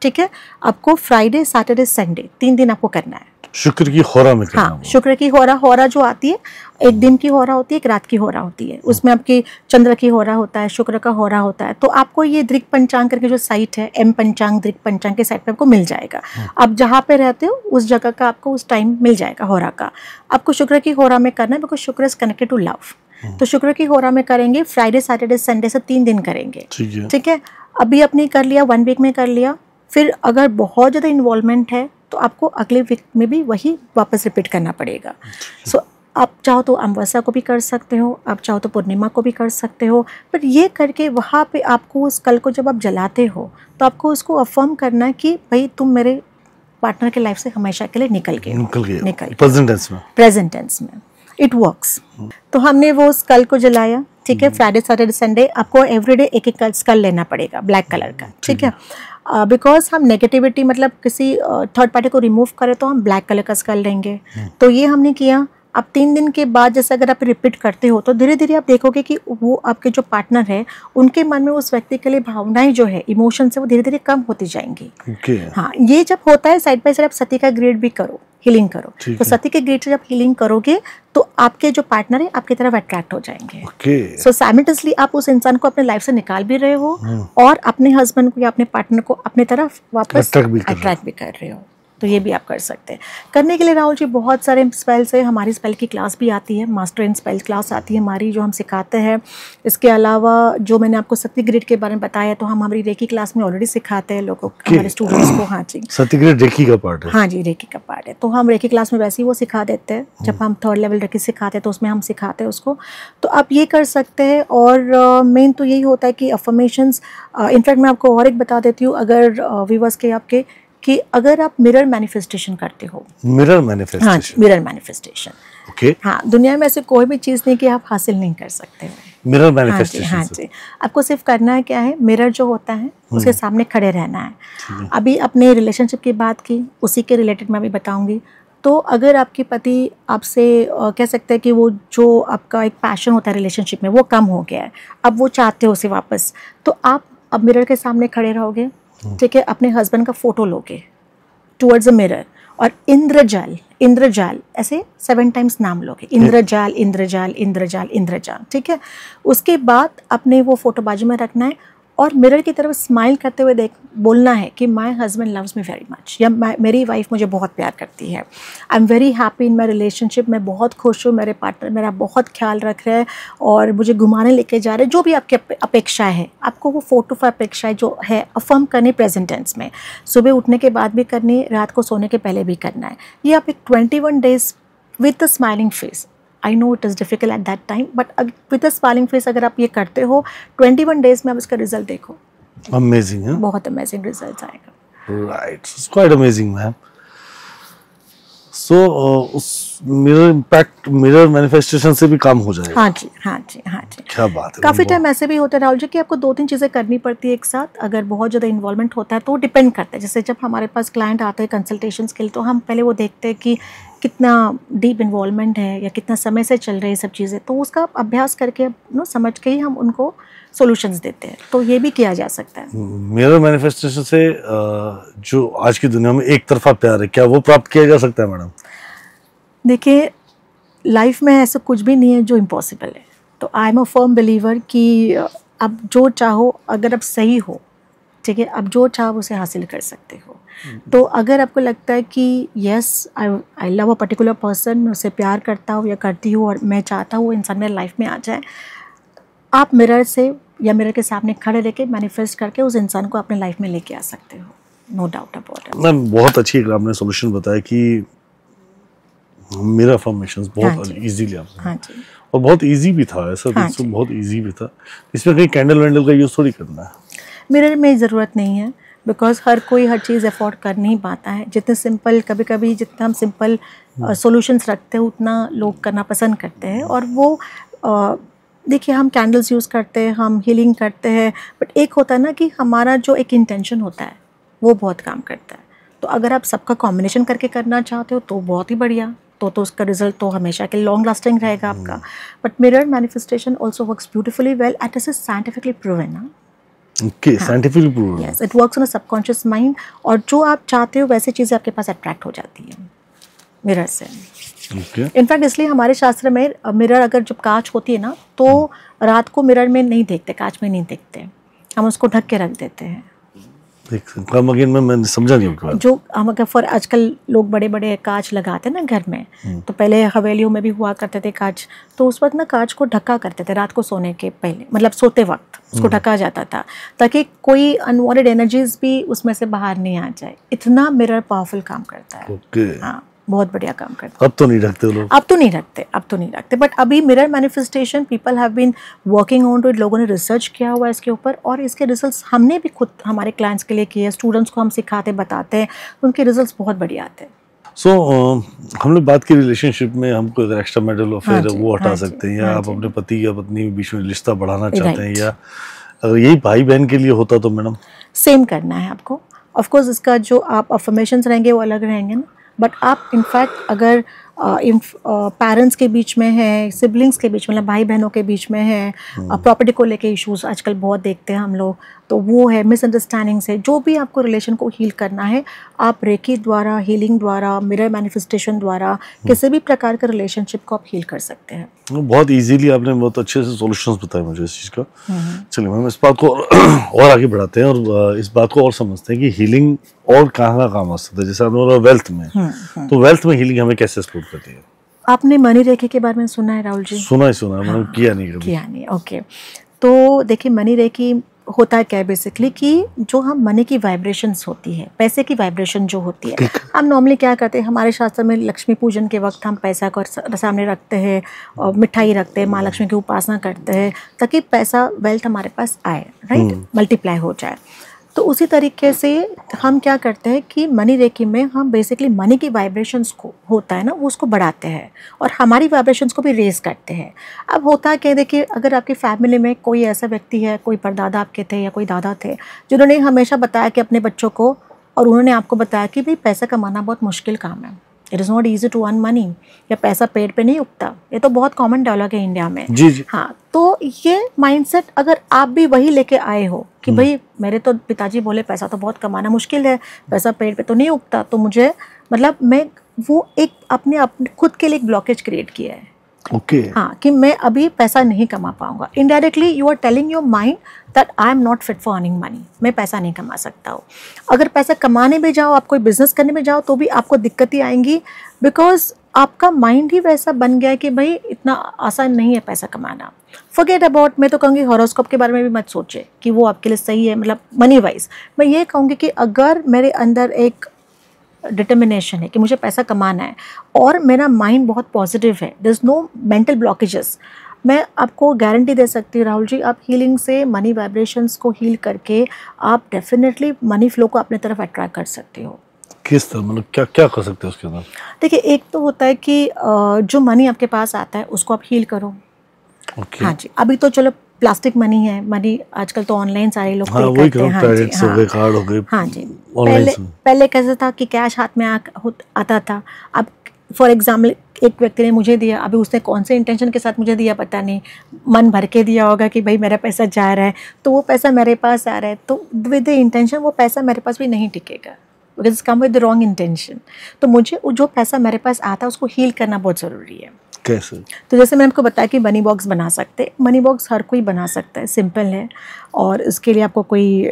B: ठीक है, आपको फ्राइडे, सैटरडे, संडे 3 दिन आपको करना है।
A: शुक्र की होरा में करना?
B: हाँ, शुक्र की होरा जो आती है, एक दिन की होरा होती है, एक रात की होरा होती है। उसमें आपकी चंद्र की होरा होता है, शुक्र का होरा होता है। तो आपको ये दृक पंचांग करके जो साइट है, एम पंचांग दृक पंचांग के साइट पे आपको मिल जाएगा। आप जहाँ पे रहते हो उस जगह का आपको उस टाइम मिल जाएगा होरा का। आपको शुक्र की होरा में करना है, बिकॉज शुक्र इज कनेक्टेड टू लव। तो शुक्र की होरा में करेंगे, फ्राइडे, सैटरडे, संडे से 3 दिन करेंगे, ठीक है। अभी आपने कर लिया, 1 वीक में कर लिया, फिर अगर बहुत ज़्यादा इन्वॉल्वमेंट है तो आपको अगले वीक में भी वही वापस रिपीट करना पड़ेगा। सो आप चाहो तो अमावस्या को भी कर सकते हो, आप चाहो तो पूर्णिमा को भी कर सकते हो, पर ये करके वहाँ पे आपको उस कल को जब आप जलाते हो तो आपको उसको अफर्म करना है कि भाई तुम मेरे पार्टनर के लाइफ से हमेशा के लिए निकल गए प्रेजेंट टेंस में इट वर्क्स। तो हमने वो स्कल को जलाया, ठीक है। फ्राइडे, सैटरडे, संडे आपको एवरीडे एक स्कल लेना पड़ेगा ब्लैक कलर का, ठीक है। बिकॉज हम नेगेटिविटी मतलब किसी थर्ड पार्टी को रिमूव करें तो हम ब्लैक कलर का स्कल लेंगे। तो ये हमने किया। अब 3 दिन के बाद जैसे अगर आप रिपीट करते हो तो धीरे धीरे आप देखोगे कि वो आपके जो पार्टनर है उनके मन में उस व्यक्ति के लिए भावनाएं जो है, इमोशंस है, वो धीरे धीरे कम होती जाएंगी। हाँ, ये जब होता है साइड बाय साइड आप सती का ग्रेड भी करो, हीलिंग करो। तो सती के ग्रेड से जब हीलिंग करोगे तो आपके जो पार्टनर है आपकी तरफ अट्रैक्ट हो जाएंगे। सो साइमल्टेनियसली आप उस इंसान को अपने लाइफ से निकाल भी रहे हो और अपने हस्बैंड को या अपने पार्टनर को अपने तरफ वापस अट्रैक्ट भी कर रहे हो। तो ये भी आप कर सकते हैं। करने के लिए राहुल जी बहुत सारे स्पेल्स है, हमारी स्पेल की क्लास भी आती है, मास्टर इन स्पेल क्लास आती है हमारी, जो हम सिखाते हैं। इसके अलावा जो मैंने आपको सत्य ग्रिड के बारे में बताया, तो हम हमारी रेकी क्लास में ऑलरेडी सिखाते हैं लोगों को, हमारे स्टूडेंट्स को। हाँ जी,
A: सत्य ग्रिड रेकी का पार्ट है?
B: हाँ जी, रेकी का पार्ट है। तो हम रेकी क्लास में वैसे ही वो सिखा देते हैं, जब हम 3rd लेवल रेकी सिखाते हैं तो उसमें हम सिखाते हैं उसको। तो आप ये कर सकते हैं। और मेन तो यही होता है कि अफर्मेशंस, इनफैक्ट मैं आपको और एक बता देती हूँ, अगर व्यूअर्स के आपके, कि अगर आप मिरर मैनिफेस्टेशन करते हो,
A: मिरर मैनिफेस्टेशन,
B: हाँ, मिरर मैनिफेस्टेशन,
A: ओके,
B: हाँ, दुनिया में ऐसे कोई भी चीज़ नहीं कि आप हासिल नहीं कर सकते हो
A: मिरर मैनिफेस्टेशन।
B: हाँ जी, आपको सिर्फ करना है क्या है, मिरर जो होता है उसके सामने खड़े रहना है। अभी अपने रिलेशनशिप की बात की, उसी के रिलेटेड मैं भी बताऊंगी। तो अगर आपके पति आपसे कह सकते हैं कि वो जो आपका एक पैशन होता है रिलेशनशिप में वो कम हो गया है, अब वो चाहते हो उसे वापस, तो आप अब मिरर के सामने खड़े रहोगे, ठीक है, अपने हस्बैंड का फोटो लोगे टुवर्ड्स अ मिरर, और इंद्रजाल इंद्रजाल ऐसे 7 टाइम्स नाम लोगे, इंद्रजाल इंद्रजाल इंद्रजाल इंद्रजाल, ठीक है। उसके बाद अपने वो फोटो बाजू में रखना है और मिरर की तरफ स्माइल करते हुए बोलना है कि my husband loves me very much, या मेरी वाइफ मुझे बहुत प्यार करती है, I am very happy in my relationship, मैं बहुत खुश हूँ, मेरे पार्टनर मेरा बहुत ख्याल रख रहे हैं और मुझे घुमाने लेके जा रहे हैं। जो भी आपकी अपेक्षा है, आपको वो 4 to 5 अपेक्षाएं जो है अफर्म करनी प्रेजेंट टेंस में, सुबह उठने के बाद भी करनी, रात को सोने के पहले भी करना है। ये आप एक 21 days with a smiling face, I know it is difficult at that time, but with a smiling face अगर आप ये करते हो 21 days में आप इसका रिजल्ट देखो,
A: अमेजिंग है,
B: बहुत अमेजिंग रिजल्ट आएगा।
A: Right, it's quite amazing ma'am. So उस मिरर इम्पैक्ट, मिरर मैनिफेस्टेशन से भी काम हो जाएगा?
B: हाँ जी, हाँ जी, हाँ जी,
A: क्या बात है।
B: काफ़ी टाइम ऐसे भी होता है राहुल जी कि आपको 2-3 चीज़ें करनी पड़ती है एक साथ। अगर बहुत ज़्यादा इन्वॉल्वमेंट होता है तो डिपेंड करता है। जैसे जब हमारे पास क्लाइंट आते हैं कंसल्टेशंस के लिए, तो हम पहले वो देखते हैं कि कितना डीप इन्वॉल्वमेंट है या कितना समय से चल रही है सब चीज़ें, तो उसका अभ्यास करके समझ के ही हम उनको सॉल्यूशंस देते हैं। तो ये भी किया जा सकता है।
A: मिरर मैनिफेस्टेशन से जो आज की दुनिया में एक तरफा प्यार है, क्या वो प्राप्त किया जा सकता है मैडम?
B: देखिए, लाइफ में ऐसा कुछ भी नहीं है जो इम्पॉसिबल है। तो I am a firm believer कि अब जो चाहो, अगर आप सही हो, ठीक है, अब जो चाहो उसे हासिल कर सकते हो। तो अगर आपको लगता है कि yes I love a particular person, मैं उससे प्यार करता हूँ या करती हूँ और मैं चाहता हूँ वो इंसान मेरे लाइफ में आ जाए, आप मिरर से या मिरर के सामने खड़े रह के मैनिफेस्ट करके उस इंसान को अपने लाइफ में लेके आ सकते हो, no doubt about it.
A: Ma'am बहुत अच्छी एक आपने सोल्यूशन बताया कि मिरर अफर्मेशंस बहुत इजीली आपने,
B: हाँ जी,
A: और बहुत इजी भी था ऐसा,
B: हाँ
A: तो बहुत इजी भी था। इसमें कहीं कैंडल वैंडल का यूज थोड़ी करना है,
B: मिरर में ज़रूरत नहीं है, बिकॉज हर कोई हर चीज़ अफोर्ड कर नहीं पाता है। जितने सिंपल, कभी कभी जितना हम सिंपल सॉल्यूशंस रखते हैं उतना लोग करना पसंद करते हैं। और वो देखिए, हम कैंडल्स यूज़ करते हैं, हम हीलिंग करते हैं, बट एक होता है ना कि हमारा जो एक इंटेंशन होता है वो बहुत काम करता है। तो अगर आप सबका कॉम्बिनेशन करके करना चाहते हो तो बहुत ही बढ़िया, तो उसका रिजल्ट तो हमेशा के लॉन्ग लास्टिंग रहेगा आपका। But mirror manifestation also works beautifully well and this is scientifically proven ना।
A: Okay, scientifically proven.
B: Yes, it works on a subconscious mind, और जो आप चाहते हो वैसी चीज़ें आपके पास अट्रैक्ट हो जाती है मिरर से। इनफैक्ट इसलिए हमारे शास्त्र में मिरर अगर जब कांच होती है ना, तो रात को मिरर में नहीं देखते, कांच में नहीं देखते, हम उसको ढक के रख देते हैं।
A: कम अगेन मैं समझा नहीं आपकी बात।
B: जो हम अगर फॉर आजकल लोग बड़े बड़े कांच लगाते हैं ना घर में, तो पहले हवेलियों में भी हुआ करते थे कांच, तो उस वक्त ना कांच को ढका करते थे रात को सोने के पहले, मतलब सोते वक्त उसको ढका जाता था ताकि कोई अनवांटेड एनर्जीज भी उसमें से बाहर नहीं आ जाए। इतना मिरर पावरफुल काम करता है।
A: ओके,
B: हाँ, बहुत बढ़िया काम करता है।
A: अब तो नहीं रखते लोग,
B: अब तो नहीं रखते, बट अभी mirror manifestation people have been working on to it, लोगों ने रिसर्च किया हुआ है इसके ऊपर, और इसके रिजल्ट्स हमने भी खुद हमारे क्लाइंट्स के लिए किए, स्टूडेंट्स को हम सिखाते बताते हैं, उनके रिजल्ट्स बहुत बढ़िया आते हैं।
A: सो हमने बात की रिलेशनशिप में हमको अगर एक्स्ट्रा मैरिटल अफेयर है वो हटा सकते हैं, या आप अपने पति या पत्नी के बीच में रिश्ता बढ़ाना चाहते हैं, या अगर यही भाई बहन के लिए होता तो मैडम
B: सेम करना है आपको। ऑफ कोर्स इसका जो आप अफर्मेशंस रहेंगे वो अलग रहेंगे ना, बट आप इनफैक्ट अगर पेरेंट्स के बीच में है, सिबलिंग्स के बीच में, मतलब भाई बहनों के बीच में है, प्रॉपर्टी को लेके इश्यूज आजकल बहुत देखते हैं हम लोग, तो वो है, मिसअंडरस्टैंडिंग से, जो भी आपको रिलेशन को हील करना है आप रेकी द्वारा, हीलिंग द्वारा, मिरर मैनिफेस्टेशन द्वारा किसी भी प्रकार के रिलेशनशिप को आप हील कर सकते हैं।
A: बहुत इजीली आपने बहुत अच्छे से सॉल्यूशंस बताए मुझे इस चीज़ का। चलिए मैम इस बात को और आगे बढ़ाते हैं और इस बात को और समझते हैं कि हीलिंग और कहाँ काम आ सकता है। जैसे आपने बोला वेल्थ में, तो वेल्थ में हीलिंग हमें कैसे सपोर्ट करती है?
B: आपने मनी रेखी के बारे में सुना है राहुल जी?
A: सुना है, मैंने किया नहीं कभी।
B: किया नहीं, ओके। तो देखिए मनी रेखी होता है क्या बेसिकली कि जो हम मनी की वाइब्रेशंस होती है, पैसे की वाइब्रेशन जो होती है, हम नॉर्मली क्या करते हैं, हमारे शास्त्र में लक्ष्मी पूजन के वक्त हम पैसा को सामने रखते हैं और मिठाई रखते हैं, माँ लक्ष्मी की उपासना करते हैं ताकि पैसा, वेल्थ हमारे पास आए, राइट, मल्टीप्लाई हो जाए। तो उसी तरीके से हम क्या करते हैं कि मनी रेकी में हम बेसिकली मनी की वाइब्रेशंस को होता है ना, वो उसको बढ़ाते हैं और हमारी वाइब्रेशंस को भी रेज करते हैं। अब होता है कि देखिए अगर आपकी फैमिली में कोई ऐसा व्यक्ति है, कोई परदादा आपके थे या कोई दादा थे जिन्होंने हमेशा बताया कि अपने बच्चों को, और उन्होंने आपको बताया कि भाई पैसा कमाना बहुत मुश्किल काम है, it is not easy to earn money, या पैसा पेड़ पे नहीं उगता, ये तो बहुत कॉमन डायलॉग है इंडिया में।
A: जी।
B: हाँ, तो ये माइंडसेट अगर आप भी वही लेके आए हो कि भाई मेरे तो पिताजी बोले पैसा तो बहुत कमाना मुश्किल है, पैसा पेड़ पे तो नहीं उगता, तो मुझे मतलब मैं वो एक अपने खुद के लिए एक ब्लॉकेज क्रिएट किया है।
A: ओके।
B: हाँ, कि मैं अभी पैसा नहीं कमा पाऊंगा। Indirectly you are telling your mind that I am not fit for earning money, मैं पैसा नहीं कमा सकता हूँ। अगर पैसा कमाने में जाओ, आप कोई बिजनेस करने में जाओ तो भी आपको दिक्कतें आएंगी, बिकॉज आपका माइंड ही वैसा बन गया है कि भाई इतना आसान नहीं है पैसा कमाना। फॉरगेट अबाउट, मैं तो कहूँगी हॉरोस्कोप के बारे में भी मत सोचे कि वो आपके लिए सही है, मतलब मनी वाइज। मैं ये कहूँगी कि अगर मेरे अंदर एक डिटर्मिनेशन है कि मुझे पैसा कमाना है और मेरा माइंड बहुत पॉजिटिव है, there is no mental blockages, मैं आपको गारंटी दे सकती हूँ राहुल जी, आप हीलिंग से मनी वाइब्रेशंस को हील करके आप डेफिनेटली मनी फ्लो को अपने तरफ अट्रैक्ट कर सकते हो।
A: किस तरह, मतलब क्या क्या कर सकते हो उसके अंदर?
B: देखिए एक तो होता है कि जो मनी आपके पास आता है उसको आप हील करो।
A: ओके।
B: हाँ जी, अभी तो चलो प्लास्टिक मनी है, मनी आजकल तो ऑनलाइन सारे लोग
A: हाँ,
B: पे करते हैं। हाँ जी,
A: हो गए, कार्ड हो गए।
B: हाँ जी, पहले कैसे था कि कैश हाथ में आता था। अब फॉर एग्जाम्पल एक व्यक्ति ने मुझे दिया, अभी उसने कौन से इंटेंशन के साथ मुझे दिया पता नहीं, मन भर के दिया होगा कि भाई मेरा पैसा जा रहा है, तो वो पैसा मेरे पास आ रहा है, तो विद द इंटेंशन वो पैसा मेरे पास भी नहीं टिकेगा, because it's come with the wrong intention. तो मुझे जो पैसा मेरे पास आता है उसको हील करना बहुत ज़रूरी है।
A: कैसे?
B: तो जैसे मैंने आपको बताया कि मनी बॉक्स बना सकते हैं, मनी बॉक्स हर कोई बना सकता है, सिंपल है, और इसके लिए आपको कोई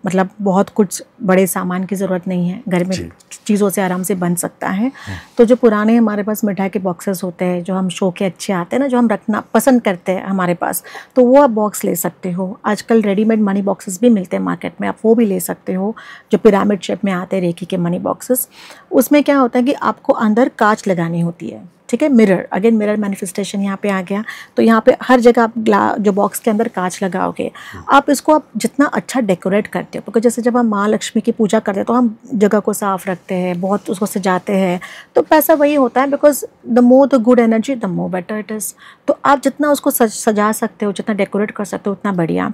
B: मतलब बहुत कुछ बड़े सामान की ज़रूरत नहीं है, घर में चीज़ों से आराम से बन सकता है। तो जो पुराने हमारे पास मिठाई के बॉक्सेस होते हैं जो हम शो के अच्छे आते हैं ना, जो हम रखना पसंद करते हैं हमारे पास, तो वो आप बॉक्स ले सकते हो। आजकल रेडीमेड मनी बॉक्सेस भी मिलते हैं मार्केट में, आप वो भी ले सकते हो, जो पिरामिड शेप में आते हैं रेकी के मनी बॉक्सेस। उसमें क्या होता है कि आपको अंदर कांच लगानी होती है, ठीक है, मिरर, अगेन मिरर मैनिफेस्टेशन यहाँ पे आ गया। तो यहाँ पे हर जगह आप जो बॉक्स के अंदर कांच लगाओगे, आप इसको आप जितना अच्छा डेकोरेट करते हो, क्योंकि जैसे जब हम माँ लक्ष्मी की पूजा करते हैं तो हम जगह को साफ रखते हैं, बहुत उसको सजाते हैं, तो पैसा वही होता है, because the more the good energy the more better it is. तो आप जितना उसको सजा सकते हो, जितना डेकोरेट कर सकते हो, उतना बढ़िया।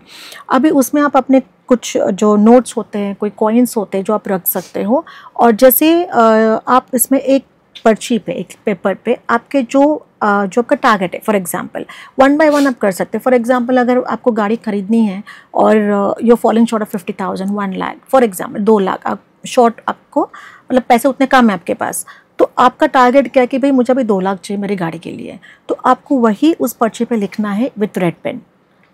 B: अभी उसमें आप अपने कुछ जो नोट्स होते हैं, कोई कॉइन्स होते हैं जो आप रख सकते हो, और जैसे आप इसमें एक पर्ची पे, एक पेपर पे आपके जो आपका टारगेट है, फॉर एग्जांपल 1 बाय 1 आप कर सकते हैं। फॉर एग्जांपल अगर आपको गाड़ी खरीदनी है और you falling short of 50,000, 1 lakh, for example 2 lakh आप शॉर्ट, आपको मतलब पैसे उतने कम है आपके पास, तो आपका टारगेट क्या है कि भाई मुझे अभी 2 लाख चाहिए मेरी गाड़ी के लिए, तो आपको वही उस पर्ची पे लिखना है विथ रेड पेन,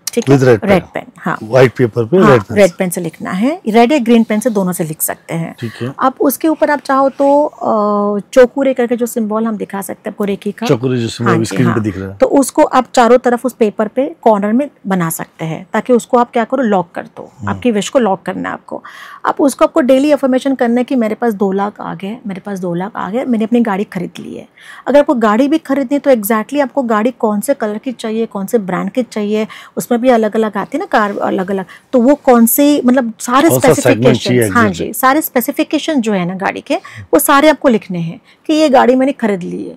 B: ठीक है, रेड पेन, हाँ,
A: व्हाइट पेपर पे,
B: हाँ, रेड पेन से लिखना है, रेड या ग्रीन पेन से दोनों से लिख सकते हैं,
A: ठीक है।
B: आप उसके ऊपर आप चाहो तो चौकुरे करके जो सिंबल हम दिखा सकते हैं आपको रेकी का,
A: चौकुरे जो सिंबल स्क्रीन पे दिख रहा है,
B: तो उसको आप चारों तरफ उस पेपर पे कॉर्नर में बना सकते हैं, ताकि उसको आप क्या करो, लॉक कर दो, आपकी विश को लॉक करना है आपको। आप उसको आपको डेली अफर्मेशन करना है कि मेरे पास 2 लाख आ गए, मेरे पास 2 लाख आ गए, मैंने अपनी गाड़ी खरीद ली है। अगर आपको गाड़ी भी खरीदनी है तो एग्जैक्टली आपको गाड़ी कौन से कलर की चाहिए, कौन से ब्रांड की चाहिए, उसमें भी अलग अलग आती है ना कार, अलग अलग, तो वो कौन से, मतलब सारे स्पेसिफिकेशन, हाँ जी, सारे स्पेसिफिकेशन जो है ना गाड़ी के, वो सारे आपको लिखने हैं कि ये गाड़ी मैंने खरीद ली है,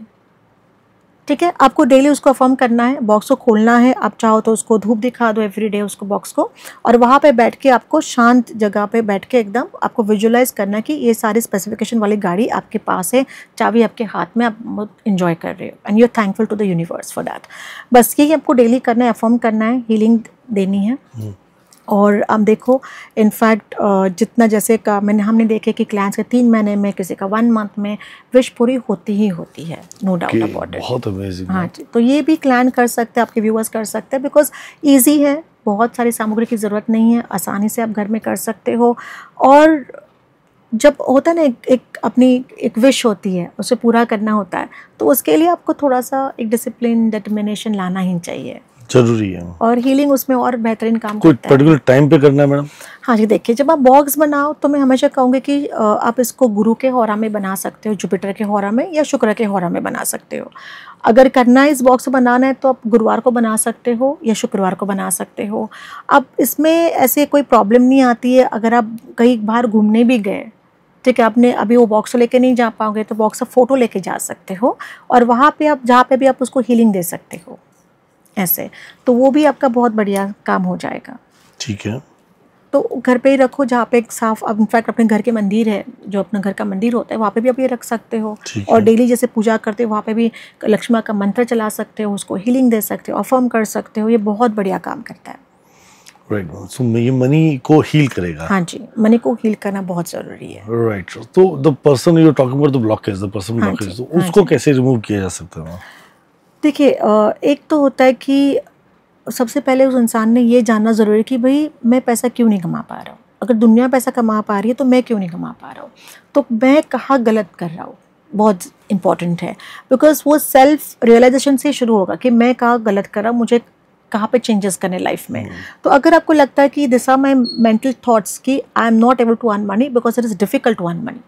B: ठीक है, आपको डेली उसको अफर्म करना है, बॉक्स को खोलना है, आप चाहो तो उसको धूप दिखा दो एवरीडे उसको बॉक्स को, और वहाँ पे बैठ के आपको शांत जगह पे बैठ के एकदम आपको विजुअलाइज करना कि ये सारी स्पेसिफिकेशन वाली गाड़ी आपके पास है, चाबी आपके हाथ में, आप एंजॉय कर रहे हो and you are thankful to the universe for that. बस यही आपको डेली करना है, अफर्म करना है, हीलिंग देनी है। और आप देखो इनफैक्ट जितना जैसे का हमने देखे कि क्लाइंट्स के 3 महीने में, किसी का 1 मंथ में विश पूरी होती ही होती है, नो डाउट अबाउट इट।
A: बहुत अमेजिंग।
B: हाँ जी, तो ये भी क्लाइंट कर सकते हैं, आपके व्यूअर्स कर सकते हैं, बिकॉज ईजी है, बहुत सारी सामग्री की ज़रूरत नहीं है, आसानी से आप घर में कर सकते हो। और जब होता है ना एक अपनी एक विश होती है, उसे पूरा करना होता है, तो उसके लिए आपको थोड़ा सा एक डिसिप्लिन, डिटर्मिनेशन लाना ही चाहिए,
A: जरूरी है।
B: और हीलिंग उसमें और बेहतरीन काम
A: कोई
B: करता है।
A: पर्टिकुलर टाइम पे करना है मैडम?
B: हाँ जी, देखिए जब आप बॉक्स बनाओ तो मैं हमेशा कहूँगी कि आप इसको गुरु के हौरा में बना सकते हो, जुपिटर के हौरा में या शुक्र के हौरा में बना सकते हो। अगर करना है इस बॉक्स को बनाना है तो आप गुरुवार को बना सकते हो या शुक्रवार को बना सकते हो। अब इसमें ऐसे कोई प्रॉब्लम नहीं आती है। अगर आप कहीं बाहर घूमने भी गए, ठीक है, आपने अभी वो बॉक्स लेके नहीं जा पाओगे तो बॉक्स आप फोटो लेके जा सकते हो, और वहाँ पे आप जहाँ पे भी आप उसको हीलिंग दे सकते हो ऐसे, तो वो भी आपका बहुत बढ़िया काम हो जाएगा।
A: ठीक है,
B: तो घर पे ही रखो जहाँ पे एक साफ, अब इनफैक्ट अपने घर के मंदिर है, जो अपना घर का मंदिर होता है वहाँ पे भी आप ये रख सकते हो, और डेली जैसे पूजा करते हो वहाँ पे भी लक्ष्मी का मंत्र चला सकते हो, उसको हीलिंग दे सकते हो, अफर्म कर सकते हो, ये बहुत बढ़िया काम करता है।
A: राइट, सो ये मनी को हील करेगा।
B: हाँ जी, मनी को हील करना बहुत जरूरी है।
A: राइट, तो the person you are talking about the blockage, the person blockage, तो उसको कैसे रिमूव किया जा सकता है?
B: देखिए एक तो होता है कि सबसे पहले उस इंसान ने ये जानना ज़रूरी है कि भाई मैं पैसा क्यों नहीं कमा पा रहा हूँ। अगर दुनिया पैसा कमा पा रही है तो मैं क्यों नहीं कमा पा रहा हूँ, तो मैं कहाँ गलत कर रहा हूँ, बहुत इम्पॉर्टेंट है। बिकॉज वो सेल्फ रियलाइजेशन से शुरू होगा कि मैं कहाँ गलत कर रहा हूँ, मुझे कहाँ पे चेंजेस करने लाइफ में। तो अगर आपको लगता है कि this are my mental thoughts कि I am not able to earn money because it is difficult to earn money,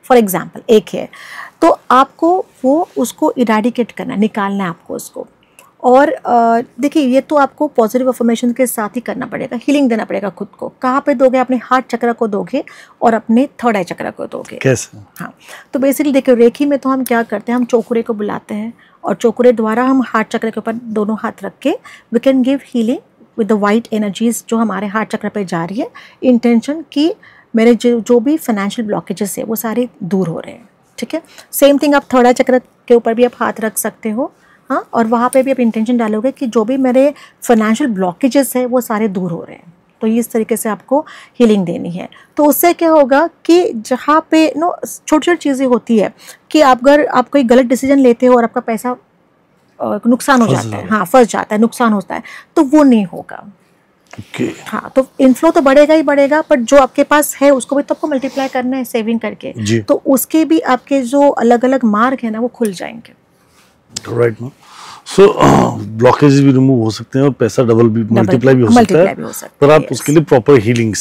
B: for example एक है, तो आपको वो उसको इरेडिकेट करना, निकालना है आपको उसको। और देखिए ये तो आपको पॉजिटिव अफर्मेशन के साथ ही करना पड़ेगा, हीलिंग देना पड़ेगा खुद को। कहाँ पे दोगे? अपने हार्ट चक्र को दोगे और अपने थर्ड आई चक्र को दोगे।
A: कैसे?
B: हाँ, तो बेसिकली देखिए रेखी में तो हम क्या करते हैं, हम चोकुरे को बुलाते हैं और चोकुरे द्वारा हम हार्ट चक्र के ऊपर दोनों हाथ रख के we can give healing with the white energies जो हमारे हार्ट चक्र पे जा रही है, इंटेंशन कि मेरे जो भी फाइनेंशियल ब्लॉकेजेस है वो सारे दूर हो रहे हैं। ठीक है, सेम थिंग आप थर्ड आई चक्र के ऊपर भी आप हाथ रख सकते हो। हाँ, और वहाँ पे भी आप इंटेंशन डालोगे कि जो भी मेरे फाइनेंशियल ब्लॉकेजेस है वो सारे दूर हो रहे हैं। तो इस तरीके से आपको हीलिंग देनी है। तो उससे क्या होगा कि जहाँ पे छोटी छोटी चीज़ें होती है कि अगर आप कोई गलत डिसीजन लेते हो और आपका पैसा नुकसान हो जाता है, हाँ फंस जाता है, नुकसान होता है, तो वो नहीं होगा। हाँ, तो इनफ्लो तो बढ़ेगा ही बढ़ेगा, पर जो आपके पास है उसको भी तो आपको मल्टीप्लाई करना है सेविंग करके, तो उसके भी आपके जो अलग अलग मार्ग है ना वो खुल जाएंगे।
A: राइट ना, सो ब्लॉकेज भी रिमूव हो सकते हैं और पैसा डबल भी मल्टीप्लाई भी हो सकता है, पर आप उसके लिए प्रॉपर हीलिंग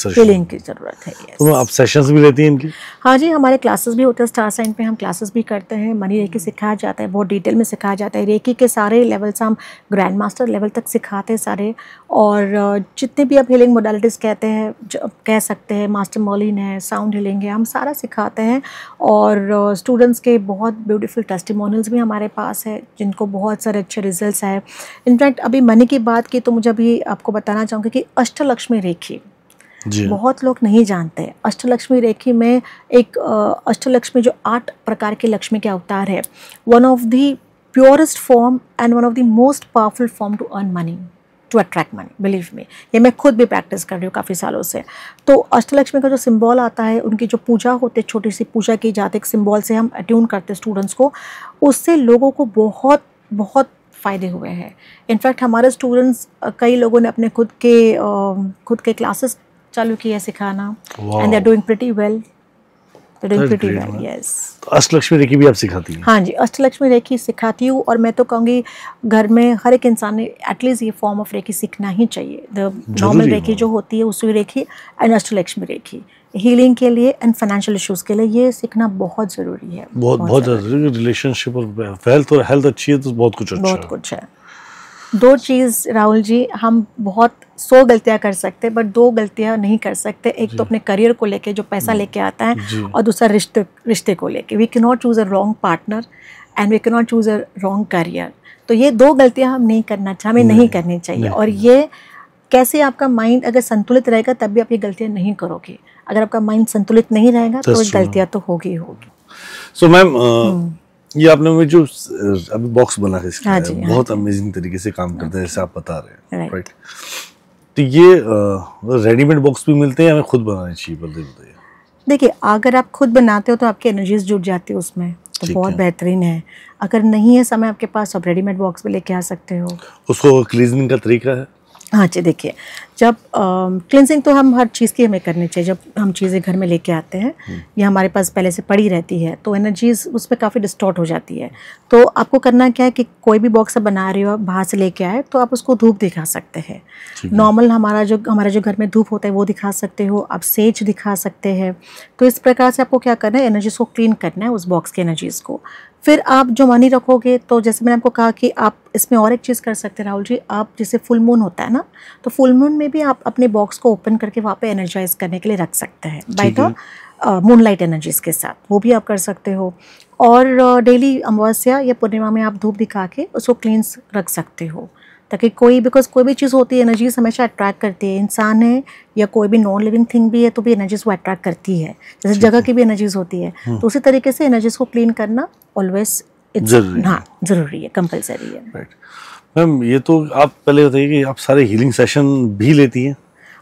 B: की जरूरत है।
A: तो आप सेशंस भी लेती हैं इनकी?
B: हाँ जी, हमारे क्लासेस भी होते हैं, स्टार साइन पे हम क्लासेस भी करते हैं। मनी रेकी सिखाया जाता है, बहुत डिटेल में सिखाया जाता है। रेकी के सारे लेवल्स हम ग्रैंड मास्टर लेवल तक सिखाते हैं सारे, और जितने भी आप हीलिंग मोडालिटीज़ कहते हैं, कह सकते हैं, मास्टर मॉलिन है, साउंड हीलिंग है, हम सारा सिखाते हैं। और स्टूडेंट्स के बहुत ब्यूटीफुल टेस्टिमोनियल्स भी हमारे पास है जिनको बहुत सारे अच्छे रिजल्ट्स है। इनफैक्ट अभी मनी की बात की तो मुझे अभी आपको बताना चाहूँगी कि अष्टलक्ष्मी रेखी बहुत लोग नहीं जानते। अष्टलक्ष्मी रेखी में एक अष्टलक्ष्मी जो 8 प्रकार के लक्ष्मी के अवतार है, one of the purest form and one of the most powerful form to earn money, to attract money. Believe me, ये मैं खुद भी प्रैक्टिस कर रही हूँ काफ़ी सालों से। तो अष्टलक्ष्मी का जो सिंबल आता है, उनकी जो पूजा होती है, छोटी सी पूजा की जाती है, एक सिंबल से हम अट्यून करते हैं स्टूडेंट्स को, उससे लोगों को बहुत बहुत फ़ायदे हुए हैं। इनफैक्ट हमारे स्टूडेंट्स कई लोगों ने अपने खुद के क्लासेस चालू किया सिखाना, and they are doing pretty well, yes.
A: Ashtalakshmi reiki भी आप सिखाती हैं?
B: हाँ जी, अष्टलक्ष्मी रेखी सिखाती हूँ, और मैं तो कहूँगी घर में हर एक इंसान ने एटलीस्ट ये फॉर्म ऑफ रेखी सीखना ही चाहिए। द नॉर्मल रेखी जो होती है उसकी रेखी एंड अष्टलक्ष्मी रेखी, हीलिंग के लिए एंड फाइनेंशियल इश्यूज के लिए ये सीखना बहुत ज़रूरी है।
A: बहुत ज़रूरी। रिलेशनशिप और हेल्थ, और हेल्थ अच्छी है तो बहुत कुछ अच्छा,
B: बहुत कुछ है। 2 चीज़ राहुल जी हम बहुत 100 गलतियां कर सकते हैं, बट 2 गलतियां नहीं कर सकते। एक तो अपने करियर को लेके जो पैसा लेके आता है, और दूसरा रिश्ते को लेके। We can not choose a wrong partner and we can not choose a wrong career. तो ये 2 गलतियां हम नहीं करना चाहिए, हमें नहीं करनी चाहिए। और ये कैसे आपका माइंड अगर संतुलित रहेगा तब भी आप ये गलतियां नहीं करोगे। अगर आपका माइंड संतुलित नहीं रहेगा तो गलतियां तो होगी ही होगी।
A: सो मैम, ये आपने में जो अभी बॉक्स बना के सिखाया है, बहुत अमेजिंग तरीके से काम करता है, जैसे आप बता रहे हैं, राइट? तो ये रेडीमेड बॉक्स भी मिलते हैं, हमें खुद बनाने चाहिए? बताइए।
B: देखिए, अगर आप खुद बनाते हो तो आपकी एनर्जीज जुट जाती है उसमें, तो बहुत बेहतरीन है। अगर नहीं है समय आपके पास, आप रेडीमेड बॉक्स भी लेके आ सकते हो।
A: उसको क्लीनिंग का तरीका है?
B: हाँ जी, देखिए, जब क्लिनजिंग तो हम हर चीज़ की हमें करनी चाहिए। जब हम चीज़ें घर में लेके आते हैं या हमारे पास पहले से पड़ी रहती है तो एनर्जीज उसमें काफ़ी डिस्टॉर्ट हो जाती है। तो आपको करना क्या है कि कोई भी बॉक्स आप बना रहे हो, बाहर से लेके आए, तो आप उसको धूप दिखा सकते हैं। नॉर्मल हमारा जो घर में धूप होता है वो दिखा सकते हो, आप सेज दिखा सकते हैं। तो इस प्रकार से आपको क्या करना है, एनर्जीज को क्लीन करना है, उस बॉक्स की एनर्जीज को। फिर आप जो मनी रखोगे, तो जैसे मैंने आपको कहा कि आप इसमें और एक चीज़ कर सकते हैं राहुल जी, आप जैसे फुल मून होता है ना, तो फुल मून में भी आप अपने बॉक्स को ओपन करके वहाँ पे एनर्जाइज करने के लिए रख सकते हैं बाय द मूनलाइट एनर्जीज के साथ, वो भी आप कर सकते हो। और डेली अमावस्या या पूर्णिमा में आप धूप दिखा के उसको क्लींस रख सकते हो, ताकि बिकॉज कोई भी चीज़ होती है, एनर्जीज हमेशा अट्रैक्ट करती है। इंसान है या कोई भी नॉन लिविंग थिंग भी है तो भी एनर्जीज को अट्रैक्ट करती है, जैसे जगह की भी एनर्जीज होती है। तो उसी तरीके से एनर्जीज को क्लीन करना ऑलवेज जरूरी है, कंपलसरी है।
A: राइट मैम, ये तो आप पहले बताइए कि आप सारे हीलिंग सेशन भी लेती हैं?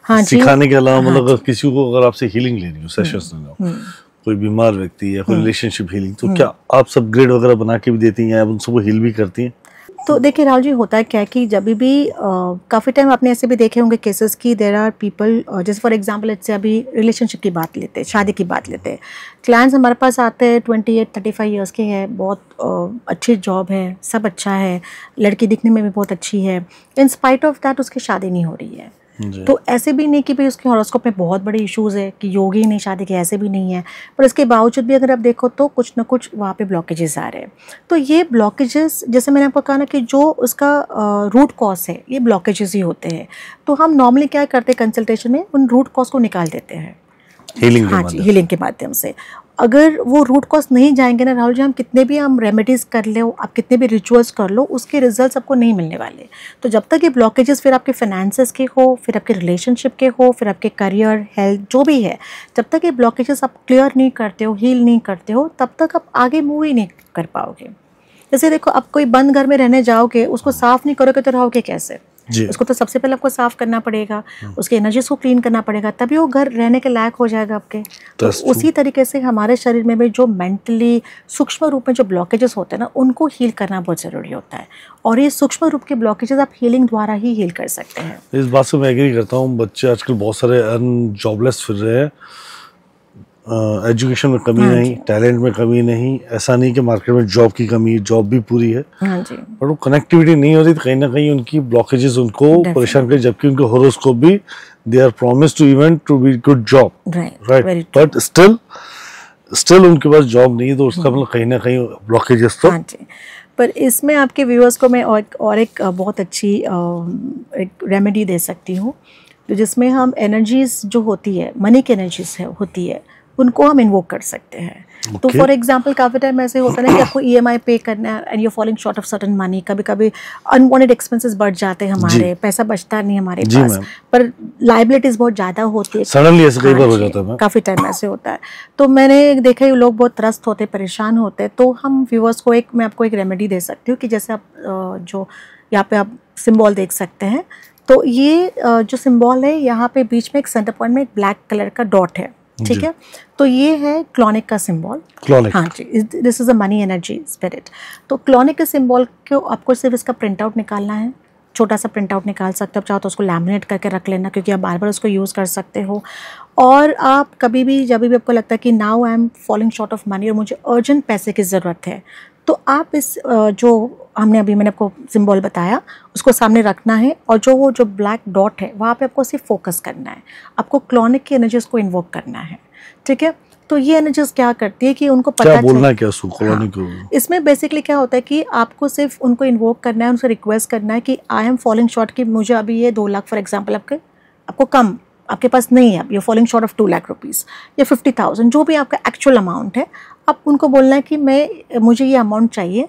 B: हाँ,
A: सिखाने के अलावा, मतलब किसी को अगर आपसे हीलिंग लेनी हो, सेशंस लेना हो, कोई बीमार व्यक्ति या कोई रिलेशनशिप हीलिंग, तो क्या आप सब ग्रेड वगैरह बना के भी देती हैं, आप उन सबको हील भी करती हैं?
B: तो देखिए राहुल जी, होता है क्या कि जब भी काफ़ी टाइम आपने ऐसे भी देखे होंगे केसेस की देयर आर पीपल, जैसे फॉर एग्जांपल इससे अभी रिलेशनशिप की बात लेते हैं, शादी की बात लेते हैं। क्लाइंट्स हमारे पास आते हैं 28-35 ईयर्स के हैं, बहुत अच्छी जॉब है, सब अच्छा है, लड़की दिखने में भी बहुत अच्छी है, इन स्पाइट ऑफ दैट उसकी शादी नहीं हो रही है। तो ऐसे भी नहीं कि भाई उसके हॉरोस्कोप में बहुत बड़े इश्यूज है कि योगी ही नहीं शादी के, ऐसे भी नहीं है। पर इसके बावजूद भी अगर आप देखो तो कुछ ना कुछ वहाँ पे ब्लॉकेजेस आ रहे हैं। तो ये ब्लॉकेजेस, जैसे मैंने आपको कहा ना कि जो उसका रूट कॉज है, ये ब्लॉकेजेस ही होते हैं। तो हम नॉर्मली क्या करते हैं कंसल्टेशन में, उन रूट कॉज को निकाल देते हैं हीलिंग के माध्यम से। अगर वो रूट कॉज नहीं जाएंगे ना राहुल जी, हम कितने भी रेमेडीज कर लो, आप कितने भी रिचुअल्स कर लो, उसके रिजल्ट्स आपको नहीं मिलने वाले। तो जब तक ये ब्लॉकेजेस फिर आपके फाइनेंसेस के हो, फिर आपके रिलेशनशिप के हो, फिर आपके करियर, हेल्थ, जो भी है, जब तक ये ब्लॉकेजेस आप क्लियर नहीं करते हो, हील नहीं करते हो, तब तक आप आगे मूव ही नहीं कर पाओगे। जैसे देखो, आप कोई बंद घर में रहने जाओगे, उसको साफ नहीं करोगे तो रहोगे कैसे? उसको तो सबसे पहले आपको साफ करना पड़ेगा, उसकी एनर्जीज को क्लीन करना पड़ेगा, तभी वो घर रहने के लायक हो जाएगा आपके। तो उसी तरीके से हमारे शरीर में भी जो मेंटली सूक्ष्म रूप में जो ब्लॉकेजेस होते हैं ना, उनको हील करना बहुत ज़रूरी होता है। और ये सूक्ष्म रूप के ब्लॉकेजेस आप हीलिंग द्वारा ही हील कर सकते हैं।
A: इस बात से मैं एग्री करता हूँ। बच्चे आजकल बहुत सारे जॉबलेस फिर रहे हैं, एजुकेशन में कमी नहीं, टैलेंट में कमी नहीं, ऐसा नहीं कि मार्केट में जॉब की कमी, जॉब भी पूरी है, पर वो कनेक्टिविटी नहीं हो रही, तो कहीं ना कहीं उनकी ब्लॉकेजेस उनको परेशान कर, जबकि उनके होरोस्कोप भी they are promised to even to be good job, right, but still उनके पास जॉब नहीं है, तो उसका मतलब कहीं ना कहीं ब्लॉकेजेस तो।
B: पर इसमें आपके व्यूअर्स को मैं और एक बहुत अच्छी एक रेमेडी दे सकती हूँ, जिसमें हम एनर्जीज जो होती है, मनी की एनर्जीज होती है, उनको हम इन्वोक कर सकते हैं। तो फॉर एग्जांपल काफ़ी टाइम ऐसे होता है ना कि आपको EMI पे करना है and you falling short of certain money, कभी कभी अनवांटेड एक्सपेंसेस बढ़ जाते हैं हमारे, पैसा बचता नहीं हमारे पास, पर लाइबिलिटीज बहुत ज़्यादा होती है,
A: सडनली ऐसे कई बार हो जाता है,
B: काफ़ी टाइम ऐसे होता है। तो मैंने देखा है लोग बहुत त्रस्त होते, परेशान होते, तो हम व्यूअर्स को मैं आपको एक रेमेडी दे सकती हूँ कि जैसे आप जो यहाँ पे आप सिम्बॉल देख सकते हैं, तो ये जो सिंबल है, यहाँ पे बीच में एक सेंटर पॉइंट में एक ब्लैक कलर का डॉट है, ठीक है? तो ये है क्लोनिक का सिंबल। हाँ जी, this is a money energy spirit. तो क्लोनिक के सिंबल को आपको सिर्फ इसका प्रिंट आउट निकालना है, छोटा सा प्रिंट आउट निकाल सकते हो, आप चाहो तो उसको लैमिनेट करके रख लेना, क्योंकि आप बार बार उसको यूज़ कर सकते हो। और आप कभी भी जब भी आपको लगता है कि now I am falling short of money और मुझे अर्जेंट पैसे की ज़रूरत है, तो आप इस जो मैंने आपको सिंबल बताया उसको सामने रखना है, और वो जो ब्लैक डॉट है वहाँ पे आपको सिर्फ फोकस करना है, आपको क्लोनिक की एनर्जीज को इन्वोक करना है, ठीक है? तो ये एनर्जीज क्या करती है कि उनको
A: क्या
B: पता
A: बोलना है, क्या कॉलोनी को?
B: इसमें बेसिकली क्या होता है कि आपको सिर्फ उनको इन्वोक करना है, उनसे रिक्वेस्ट करना है कि आई एम फॉलिंग शॉर्ट, कि मुझे अभी ये 2 लाख फॉर एग्जांपल आपको कम, आपके पास नहीं है, you falling short of 2 lakh rupees या 50,000, जो भी आपका एक्चुअल अमाउंट है, आप उनको बोलना है कि मुझे ये अमाउंट चाहिए,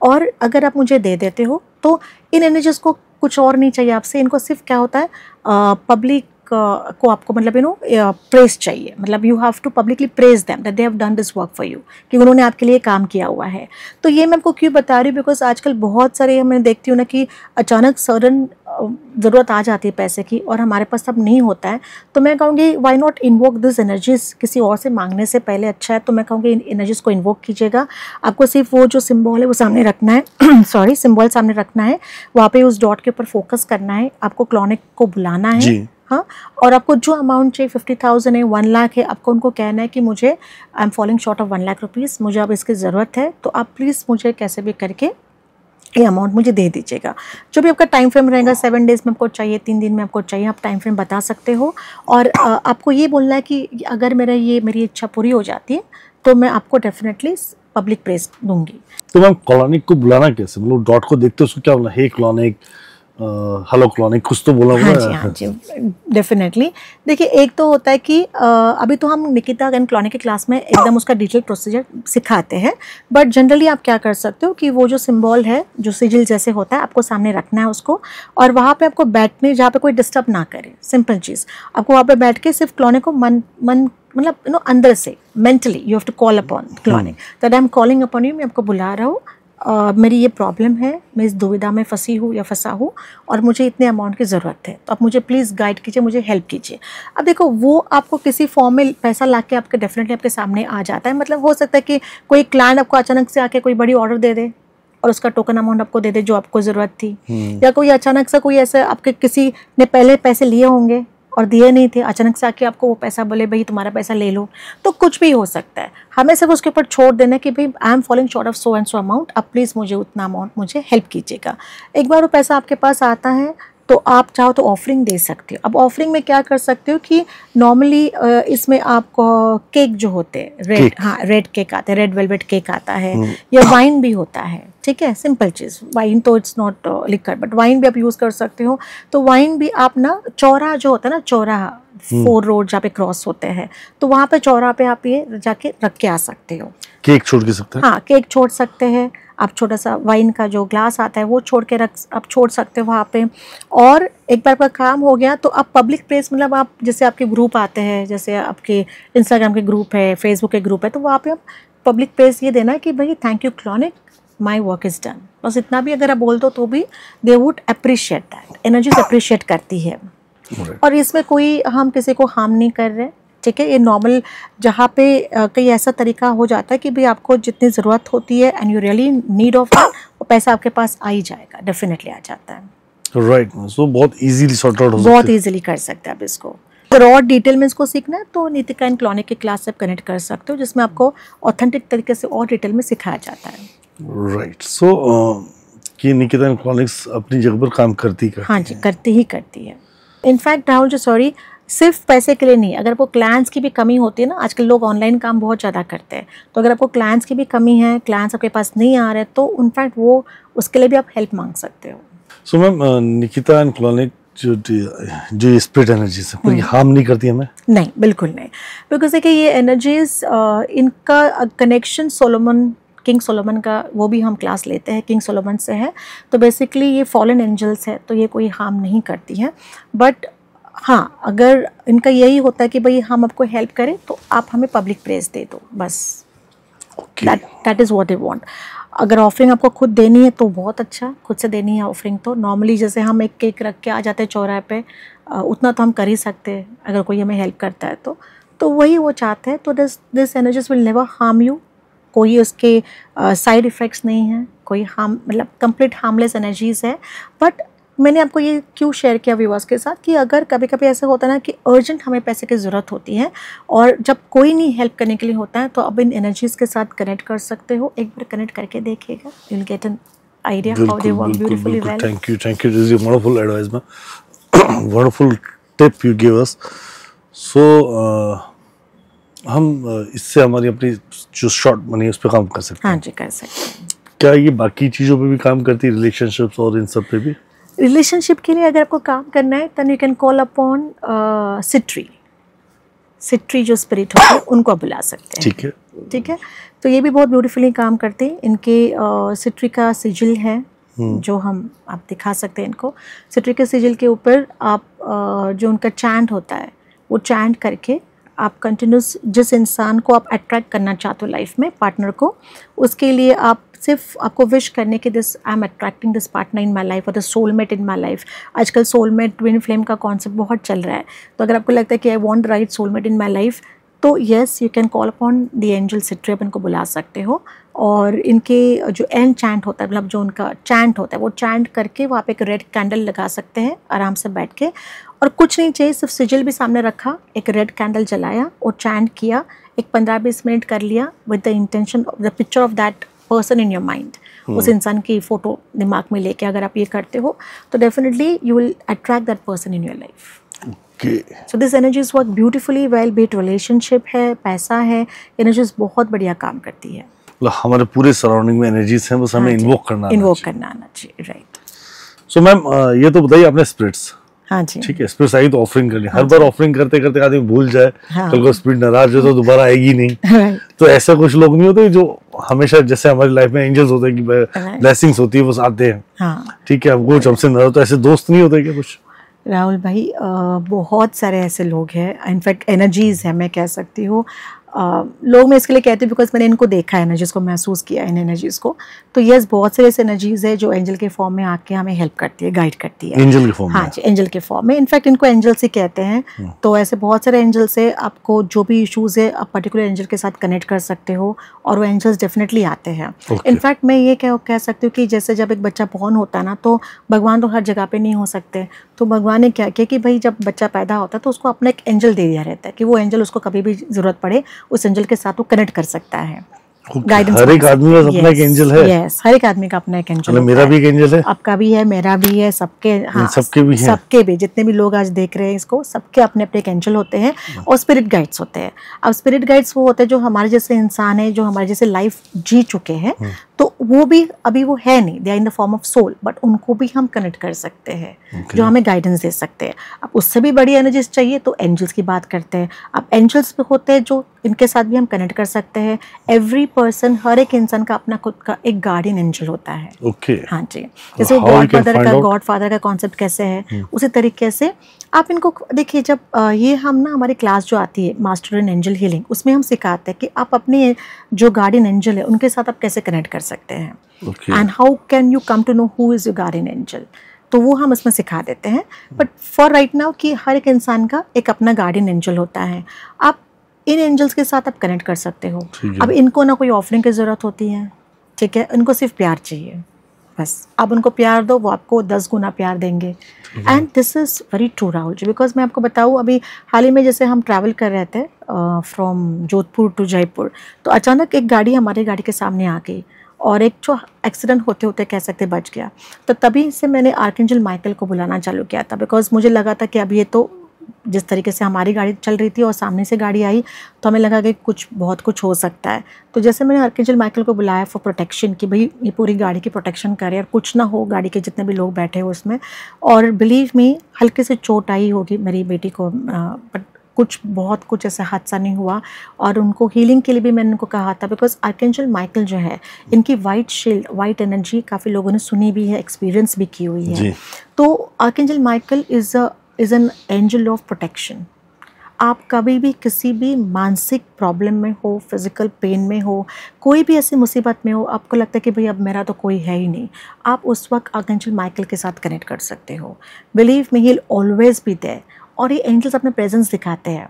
B: और अगर आप मुझे दे देते हो तो इन एनर्जीज को कुछ और नहीं चाहिए आपसे, इनको सिर्फ क्या होता है पब्लिक को आपको मतलब प्रेस चाहिए, मतलब you have to publicly praise them that they have done this work for you, कि उन्होंने आपके लिए काम किया हुआ है। तो ये मैं आपको क्यों बता रही हूँ, बिकॉज आजकल बहुत सारे मैं देखती हूँ ना कि अचानक सडन ज़रूरत आ जाती है पैसे की और हमारे पास सब नहीं होता है, तो मैं कहूँगी why not invoke this energies किसी और से मांगने से पहले, अच्छा है तो मैं कहूँगी इन एनर्जीज को इन्वोक कीजिएगा। आपको सिर्फ वो जो सिंबल है वो सामने रखना है सॉरी सिंबल सामने रखना है, वहाँ पे उस डॉट के ऊपर फोकस करना है, आपको क्लॉनिक को बुलाना है, हाँ, और आपको जो अमाउंट चाहिए 50,000 है, 1 लाख है, आपको उनको कहना है कि मुझे I am falling short of 1 lakh rupees, मुझे अब इसकी ज़रूरत है, तो आप प्लीज़ मुझे कैसे भी करके ये अमाउंट मुझे दे दीजिएगा। जो भी आपका टाइम फ्रेम रहेगा, 7 डेज़ में आपको चाहिए, 3 दिन में आपको चाहिए, आप टाइम फ्रेम बता सकते हो। और आपको ये बोलना है कि अगर मेरी इच्छा पूरी हो जाती है तो मैं आपको डेफिनेटली पब्लिक प्रेस दूंगी।
A: तो मैम क्लॉनिक को बुलाना कैसे, मतलब डॉट को देखते उसको क्या बोलना, हे क्लॉनिक, हेलो क्लॉनिक, कुछ तो बोला होगा?
B: हाँ जी डेफिनेटली। देखिए एक तो होता है कि अभी तो हम निकिता एंड क्लॉनिक की क्लास में एकदम उसका डिटेल प्रोसीजर सिखाते हैं, बट जनरली आप क्या कर सकते हो कि वो जो सिंबल है जो सिजिल जैसे होता है आपको सामने रखना है उसको, और वहाँ पे आपको बैठने जहाँ पे कोई डिस्टर्ब ना करे, सिंपल चीज़, आपको वहाँ पे बैठ के सिर्फ क्लॉनिक को मन मतलब अंदर से mentally you have to call upon clonic that I am calling upon you, मैं आपको बुला रहा हूँ, मेरी ये प्रॉब्लम है, मैं इस दुविधा में फंसी हूँ या फंसा हूँ और मुझे इतने अमाउंट की ज़रूरत है, तो आप मुझे प्लीज़ गाइड कीजिए, मुझे हेल्प कीजिए। अब देखो वो आपको किसी फॉर्म में पैसा ला के आपके डेफिनेटली आपके सामने आ जाता है, मतलब हो सकता है कि कोई क्लाइंट आपको अचानक से आके कोई बड़ी ऑर्डर दे दे और उसका टोकन अमाउंट आपको दे दे जो आपको ज़रूरत थी, या कोई अचानक से कोई ऐसे आपके किसी ने पहले पैसे लिए होंगे और दिए नहीं थे, अचानक से आके आपको वो पैसा बोले भाई तुम्हारा पैसा ले लो, तो कुछ भी हो सकता है। हमें सिर्फ उसके ऊपर छोड़ देना कि भाई I am falling short of so and so amount, अब प्लीज़ मुझे उतना अमाउंट मुझे हेल्प कीजिएगा। एक बार वो पैसा आपके पास आता है तो आप चाहो तो ऑफरिंग दे सकते हो। अब ऑफरिंग में क्या कर सकते हो कि नॉर्मली इसमें आपको केक जो होते हैं रेड, हाँ रेड केक आता है, रेड वेलवेट केक आता है, या वाइन भी होता है, ठीक है, सिंपल चीज़, वाइन तो it's not liquor, but wine भी आप यूज़ कर सकते हो। तो वाइन भी आप ना चौराहा जो होता है ना, चौराहा 4 रोड जहाँ पे क्रॉस होते हैं, तो वहाँ पे चौराहा पे आप ये जाके रख के आ सकते हो।
A: केक छोड़ के सकते हैं?
B: हाँ केक छोड़ सकते हैं आप, छोटा सा वाइन का जो ग्लास आता है वो छोड़ के आप छोड़ सकते हो वहाँ पे। और एक बार का काम हो गया तो आप पब्लिक प्लेस, मतलब आप जैसे आपके ग्रुप आते हैं, जैसे आपके इंस्टाग्राम के ग्रुप है, फेसबुक के ग्रुप है, तो वहाँ पे आप पब्लिक प्लेस ये देना है कि भाई thank you clonic, my work is done, बस इतना भी अगर आप बोल दो तो भी they would appreciate that, energy appreciate करती है। और इसमें कोई हम किसी को हार्म नहीं कर रहे, ठीक है, ये नॉर्मल जहाँ पे कई ऐसा तरीका हो जाता है कि भाई आपको जितनी ज़रूरत होती है and you really need of it, वो पैसा आपके पास आ ही जाएगा, डेफिनेटली आ जाता है।
A: राइट, सो बहुत इजीली सॉर्ट आउट हो सकता है,
B: बहुत इजीली कर सकते हैं आप इसको। अगर और डिटेल में इसको सीखना है तो नितिका एंड क्लॉनिक की क्लास से कनेक्ट कर सकते हो, जिसमें आपको ऑथेंटिक तरीके से और डिटेल में सिखाया जाता है।
A: राइट, सो कि निकिता एंड क्लॉनिक्स अपनी जगह पर काम करती है?
B: हाँ जी, करती है। इनफैक्ट राहुल जी सॉरी, सिर्फ पैसे के लिए नहीं, अगर आपको क्लाइंट्स की भी कमी होती है ना, आजकल लोग ऑनलाइन काम बहुत ज़्यादा करते हैं, तो अगर आपको क्लाइंट्स की भी कमी है, क्लाइंट्स आपके पास नहीं आ रहे, तो इनफैक्ट वो उसके लिए भी आप हेल्प मांग सकते हो।
A: So ma'am Nikita and clonic जो स्पिरिट एनर्जीज है कोई हार्म नहीं करती हमें?
B: नहीं, बिल्कुल नहीं, बिकॉज देखिए ये एनर्जीज इनका कनेक्शन किंग सोलोमन का, वो भी हम क्लास लेते हैं, किंग सोलोमन से है, तो बेसिकली ये फॉलन एंजल्स है, तो ये कोई हार्म नहीं करती है। बट हाँ, अगर इनका यही होता है कि भाई हम आपको हेल्प करें तो आप हमें पब्लिक प्रेस दे दो, बस that is what they want. अगर ऑफरिंग आपको खुद देनी है तो बहुत अच्छा, खुद से देनी है ऑफरिंग, तो नॉर्मली जैसे हम एक केक रख के आ जाते हैं चौराहे पे, उतना तो हम कर ही सकते हैं अगर कोई हमें हेल्प करता है तो वही वो चाहते हैं। तो this energies will never harm you, कोई उसके साइड इफ़ेक्ट्स नहीं है, कोई हार्म, मतलब कंप्लीट हार्मलेस एनर्जीज़ है। बट मैंने आपको ये क्यों शेयर किया व्यूअर्स के साथ कि अगर कभी कभी ऐसा होता है ना कि अर्जेंट हमें पैसे की ज़रूरत होती है और जब कोई नहीं हेल्प करने के लिए होता है, तो अब इन एनर्जीज़ के साथ कनेक्ट कर सकते हो, एक बार कनेक्ट करके देखिएगा, you will get an idea how they work beautifully well.
A: Thank you, this is wonderful advice ma'am, wonderful tip you give us. So हम इससे हमारी अपनी जो शॉर्ट मनी उस पर काम कर सकते हैं।
B: हाँ जी, कर सकते हैं।
A: क्या ये बाकी चीज़ों पे भी काम करती है, रिलेशनशिप्स और इन सब पे भी?
B: रिलेशनशिप के लिए अगर आपको काम करना है then you can call upon Sitri जो स्पिरिट होते हैं उनको आप बुला सकते हैं।
A: ठीक है,
B: ठीक है। तो ये भी बहुत ब्यूटीफुली काम करते हैं। इनके सिट्री का सिजिल है जो आप दिखा सकते हैं इनको। सिट्री के सिजिल के ऊपर आप जो उनका चैंट होता है वो चैंट करके आप कंटिन्यूस जिस इंसान को आप अट्रैक्ट करना चाहते हो लाइफ में, पार्टनर को, उसके लिए आप सिर्फ आपको विश करने के this I am attracting this partner in my life और the soulmate in my life. आजकल सोलमेट ट्विन फ्लेम का कॉन्सेप्ट बहुत चल रहा है। तो अगर आपको लगता है कि I want right soulmate in my life, तो yes you can call upon the angel Sitri, आप इनको बुला सकते हो। और इनके जो एंड चैंट होता है, मतलब जो उनका चैंट होता है, वो चैंट करके वहाँ पे एक रेड कैंडल लगा सकते हैं आराम से बैठ के। और कुछ नहीं चाहिए, सिर्फ सिजिल भी सामने रखा, एक रेड कैंडल जलाया और चैंट किया, एक 15-20 मिनट कर लिया with the intention of the picture of that person in your mind. उस इंसान की फोटो दिमाग में लेके अगर आप ये करते हो तो definitely you will attract that person in your life. So this energies work beautifully well, be it relationship है, पैसा है, एनर्जीज बहुत बढ़िया काम करती है।
A: मतलब हमारे पूरे सराउंडिंग में एनर्जीज हैं, बस हमें इन्वोक करना
B: आना चाहिए। राइट।
A: सो मैम ये तो बताइए आपने स्पिरिट्स,
B: हाँ जी,
A: ठीक है, स्पिरिट्स आई तो ऑफरिंग कर ली। हर बार ऑफरिंग करते करते आदमी भूल जाए, कल को स्पिरिट नाराज हो तो दोबारा आएगी नहीं। तो ऐसा कुछ लोग नहीं होते जो हमेशा, जैसे हमारी लाइफ में एंजल्स होते हैं कि ब्लेसिंग्स होती है वो आते हैं, ठीक है, अब कुछ हमसे नाराज, तो ऐसे दोस्त नहीं होते क्या कुछ?
B: राहुल भाई, बहुत सारे ऐसे लोग हैं, इनफैक्ट एनर्जीज है, मैं कह सकती हूँ। लोग मैं इसके लिए कहती हूँ बिकॉज मैंने इनको देखा है, एनर्जीज को महसूस किया, इन एनर्जीज को। तो यस, बहुत सारे ऐसे एनर्जीज है जो एंजल के फॉर्म में आके हमें हेल्प करती है, गाइड करती है।
A: एंजल के फॉर्म में?
B: हाँ जी, एंजल के फॉर्म में। इनफैक्ट इनको एंजल्स ही कहते हैं। तो ऐसे बहुत सारे एंजल्स है, आपको जो भी इशूज है आप पर्टिकुलर एंजल के साथ कनेक्ट कर सकते हो और वो एंजल्स डेफिनेटली आते हैं। इनफैक्ट मैं ये कह सकती हूँ कि जैसे जब एक बच्चा बॉर्न होता है ना, तो भगवान तो हर जगह पे नहीं हो सकते। तो भगवान ने क्या किया कि भाई जब बच्चा पैदा होता है तो उसको अपना एक एंजल दे दिया रहता है कि वो एंजल उसको कभी भी जरूरत पड़े उस एंजल के साथ वो कनेक्ट कर सकता है।
A: हर एक आदमी का अपना एक एंजल है?
B: यस, हर एक आदमी का अपना एक एंजल है।
A: मेरा भी एक एंजल है,
B: आपका भी है, मेरा भी है, सबके, हाँ,
A: सबके भी है।
B: सबके भी, जितने भी लोग आज देख रहे हैं इसको, सबके अपने अपने एक एंजल होते हैं और स्पिरिट गाइड्स होते हैं। अब स्पिरिट गाइड्स वो होते हैं जो हमारे जैसे इंसान है, जो हमारे जैसे लाइफ जी चुके हैं, तो वो भी अभी वो है नहीं, they are in the form of soul, but उनको भी हम कनेक्ट कर सकते हैं, जो हमें गाइडेंस दे सकते हैं। अब उससे भी बड़ी एनर्जीज चाहिए तो एंजल्स की बात करते हैं। अब एंजल्स भी होते हैं जो इनके साथ भी हम कनेक्ट कर सकते हैं। एवरी पर्सन, हर एक इंसान का अपना खुद का एक गार्डियन एंजल होता है। हाँ जी, जैसे गॉड फादर का कॉन्सेप्ट कैसे है, उसी तरीके से आप इनको देखिए। जब ये हम ना, हमारी क्लास जो आती है मास्टर इन एंजल हीलिंग, उसमें हम सिखाते हैं कि आप अपने जो गार्डियन एंजल है उनके साथ आप कैसे कनेक्ट कर सकते हैं, and how can you come to know who is your guardian angel. तो वो हम इसमें सिखा देते हैं। बट फॉर राइट नाउ कि हर एक इंसान का एक अपना गार्डियन एंजल होता है, आप इन एंजल्स के साथ आप कनेक्ट कर सकते हो। अब इनको ना कोई ऑफरिंग की ज़रूरत होती है, ठीक है, इनको सिर्फ प्यार चाहिए, बस आप उनको प्यार दो, वो आपको 10 गुना प्यार देंगे। And this is very true Rahul ji, because मैं आपको बताऊँ, अभी हाल ही में जैसे हम ट्रैवल कर रहे थे फ्रॉम जोधपुर टू जयपुर, तो अचानक एक गाड़ी हमारी गाड़ी के सामने आ गई और एक जो एक्सीडेंट होते होते कह सकते बच गया। तो तभी से मैंने आर्कएंजल माइकल को बुलाना चालू किया था, बिकॉज मुझे लगा था कि अब ये तो जिस तरीके से हमारी गाड़ी चल रही थी और सामने से गाड़ी आई, तो हमें लगा कि बहुत कुछ हो सकता है। तो जैसे मैंने आर्कएंजल माइकल को बुलाया फॉर प्रोटेक्शन कि भाई ये पूरी गाड़ी की प्रोटेक्शन करे और कुछ ना हो गाड़ी के जितने भी लोग बैठे हो उसमें। और बिलीव मी, हल्के से चोट आई होगी मेरी बेटी को, बट बहुत कुछ ऐसा हादसा नहीं हुआ। और उनको हीलिंग के लिए भी मैंने उनको कहा था, बिकॉज आर्कएंजल माइकल जो है, इनकी वाइट शील्ड, वाइट एनर्जी काफ़ी लोगों ने सुनी भी है, एक्सपीरियंस भी की हुई है। तो archangel Michael is an angel of protection. आप कभी भी किसी भी मानसिक प्रॉब्लम में हो, फिजिकल पेन में हो, कोई भी ऐसी मुसीबत में हो, आपको लगता है कि भाई अब मेरा तो कोई है ही नहीं, आप उस वक्त आर्कएंजल माइकल के साथ कनेक्ट कर सकते हो। Believe me, he will always be there. और ये एंजल्स अपने प्रेजेंस दिखाते हैं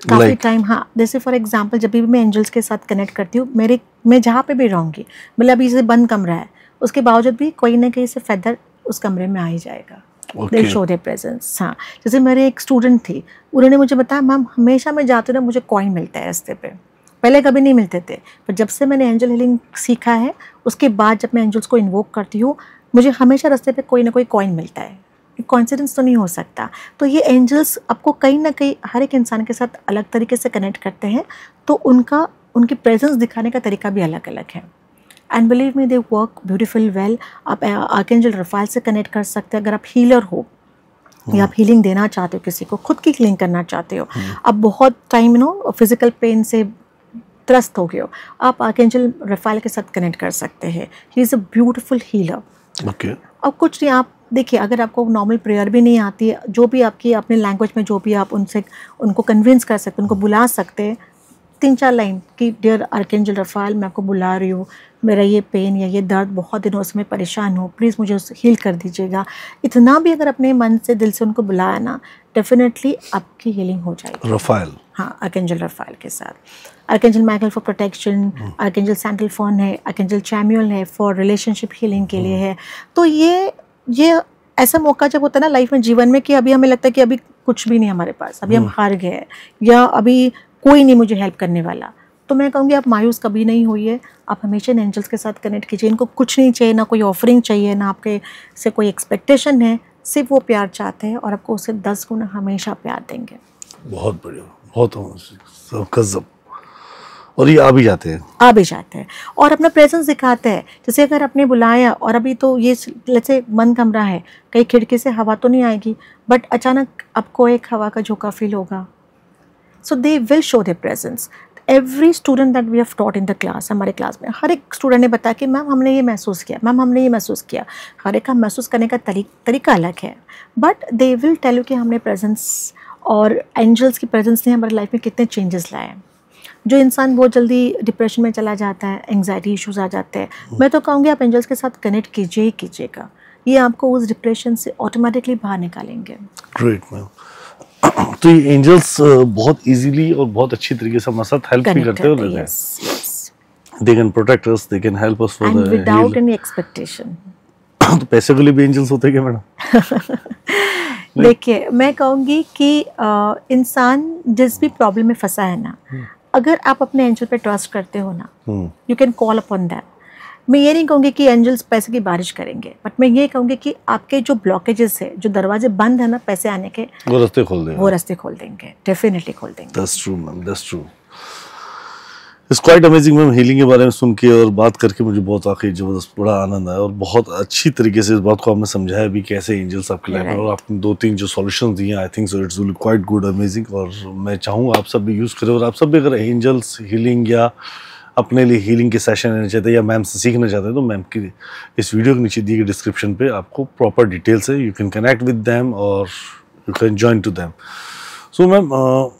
B: काफ़ी टाइम। हाँ, जैसे फॉर एग्जांपल जब भी मैं एंजल्स के साथ कनेक्ट करती हूँ, मैं जहाँ पे भी रहूँगी, मतलब अभी जैसे बंद कमरा है, उसके बावजूद भी कोई ना कहीं से फेदर उस कमरे में आ ही जाएगा। दे शो देयर प्रेजेंस। हाँ, जैसे मेरे एक स्टूडेंट थी, उन्होंने मुझे बताया, मैम हमेशा मैं जाती हूँ ना, मुझे कॉइन मिलता है रास्ते पे, पहले कभी नहीं मिलते थे, पर जब से मैंने एंजल हीलिंग सीखा है उसके बाद जब मैं एंजल्स को इन्वोक करती हूँ, मुझे हमेशा रास्ते पे कोई ना कोई कॉइन मिलता है। कॉन्सिडेंस तो नहीं हो सकता। तो ये एंजल्स आपको कहीं ना कहीं हर एक इंसान के साथ अलग तरीके से कनेक्ट करते हैं, तो उनकी प्रेजेंस दिखाने का तरीका भी अलग अलग है। And believe me, they work beautiful well. आप आर्कएंजल रफाइल से कनेक्ट कर सकते हैं अगर आप हीलर हो या आप हीलिंग देना चाहते हो, किसी को खुद की हीलिंग करना चाहते हो, आप बहुत टाइम फिजिकल पेन से त्रस्त हो गए हो, आप आर्कएंजल रफाइल के साथ कनेक्ट कर सकते हैं। He is a beautiful healer.
A: Okay.
B: अब कुछ नहीं, आप देखिए, अगर आपको नॉर्मल प्रेयर भी नहीं आती है, जो भी आपकी अपने लैंग्वेज में जो भी आप उनको कन्विंस कर सकते, उनको बुला सकते हैं 3-4 लाइन कि डियर आर्कएंजल रफाइल, मैं आपको बुला रही हूँ, मेरा ये पेन या ये दर्द बहुत दिनों से मैं परेशान हूँ, प्लीज़ मुझे उसे हील कर दीजिएगा। इतना भी अगर अपने मन से दिल से उनको बुलाया ना, डेफिनेटली आपकी हीलिंग हो जाएगी।
A: रफाइल,
B: हाँ, आर्कएंजल रफाइल के साथ। Archangel Michael for protection, archangel Sandalphon है, आर्कएंजल चैमुअल है फॉर रिलेशनशिप हीलिंग के लिए है। तो ये ऐसा मौका जब होता है ना लाइफ में, जीवन में, कि अभी हमें लगता है कि अभी कुछ भी नहीं हमारे पास, अभी हम हार गए या अभी कोई नहीं मुझे हेल्प करने वाला, तो मैं कहूँगी आप मायूस कभी नहीं होइए। आप हमेशा इन एंजल्स के साथ कनेक्ट कीजिए। इनको कुछ नहीं चाहिए, ना कोई ऑफरिंग चाहिए, ना आपके से कोई एक्सपेक्टेशन है, सिर्फ वो प्यार चाहते हैं और आपको उससे 10 गुना हमेशा प्यार देंगे।
A: बहुत बढ़िया, बहुत गजब। और ये आ भी जाते हैं
B: और अपना प्रेजेंस दिखाते हैं। जैसे अगर आपने बुलाया और अभी तो ये जैसे बंद कमरा है, कहीं खिड़की से हवा तो नहीं आएगी, बट अचानक आपको एक हवा का झोंका फील होगा। So they will show their presence. Every student that we have taught in the class, हमारे क्लास में हर एक स्टूडेंट ने बताया कि मैम हमने ये महसूस किया, मैम हमने ये महसूस किया। हर एक का महसूस करने का तरीका अलग है, but they will tell you कि हमने प्रेजेंस और एंजल्स की प्रेजेंस ने हमारी लाइफ में कितने चेंजेस लाए हैं। जो इंसान बहुत जल्दी डिप्रेशन में चला जाता है, एंग्जाइटी इश्यूज आ जाते हैं, मैं तो कहूँगी आप एंजल्स के साथ कनेक्ट कीजिए ही कीजिएगा। ये आपको उस डिप्रेशन से ऑटोमेटिकली बाहर निकालेंगे।
A: Great ma'am. तो ये एंजल्स बहुत इजीली और बहुत अच्छी तरीके से हमारे साथ हेल्प भी करते हैं। They can protect us, they can help us for the
B: without any expectation.
A: तो पैसे के लिए भी एंजल्स होते हैं क्या मैडम?
B: देखिए, मैं कहूँगी कि इंसान जिस भी प्रॉब्लम में फंसा है ना, अगर आप अपने एंजल पे ट्रस्ट करते हो ना, you can call upon that. मैं ये नहीं कहूँगी कि एंजल्स पैसे की बारिश करेंगे, बट मैं ये कहूँगी कि आपके जो ब्लॉकेजेस है, जो दरवाजे बंद है ना पैसे आने के,
A: वो रास्ते खोल देंगे।
B: वो रास्ते खोल देंगे, डेफिनेटली खोल देंगे।
A: That's true ma'am, that's true. It's quite amazing ma'am. Healing के बारे में सुन के और बात करके मुझे बहुत आखिर जबरदस्त बड़ा आनंद आया और बहुत अच्छी तरीके से इस बात को आपने समझाया भी कैसे एंजल्स आपके लाइफ में, और आपने 2-3 जो सॉल्यूशंस दिए, I think so it's quite good, amazing. और मैं चाहूँगा आप सब भी यूज़ करें, और आप सब भी अगर एंजल्स हीलिंग या अपने लिए हीलिंग के सेशन लेना चाहते हैं या मैम से सीखना चाहते हैं, तो मैम की इस वीडियो के नीचे दी गई डिस्क्रिप्शन पे आपको प्रॉपर डिटेल्स है, you can connect with them और you can join to them. So ma'am,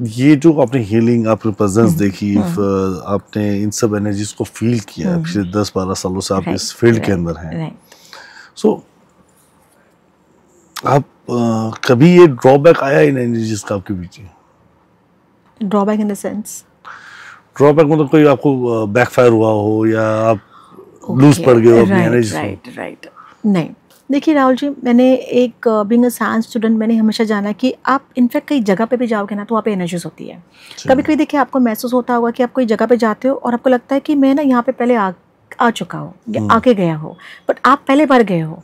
A: ये जो आपने हीलिंग, आपने प्रेजेंस देखी, आपने इन सब एनर्जीज को फील किया, पिछले 10-12 सालों से आप इस फील्ड के अंदर हैं, सो आप कभी ये ड्रॉबैक आया इन एनर्जीज का आपके बीच?
B: Drawback in the sense?
A: Drawback मतलब कोई आपको बैकफायर हुआ हो या आप लूज पड़ गए हो अपनी एनर्जी?
B: राइट। नहीं, देखिए राहुल जी, मैंने एक बीइंग अ साइंस स्टूडेंट, मैंने हमेशा जाना कि आप इनफैक्ट कई जगह पे भी जाओगे ना तो वहाँ पे एनर्जीज होती है। कभी कभी देखिए आपको महसूस होता होगा कि आप कोई जगह पे जाते हो और आपको लगता है कि मैं ना यहाँ पे पहले आ चुका हूँ या आके गया हो, बट आप पहले बार गए हो,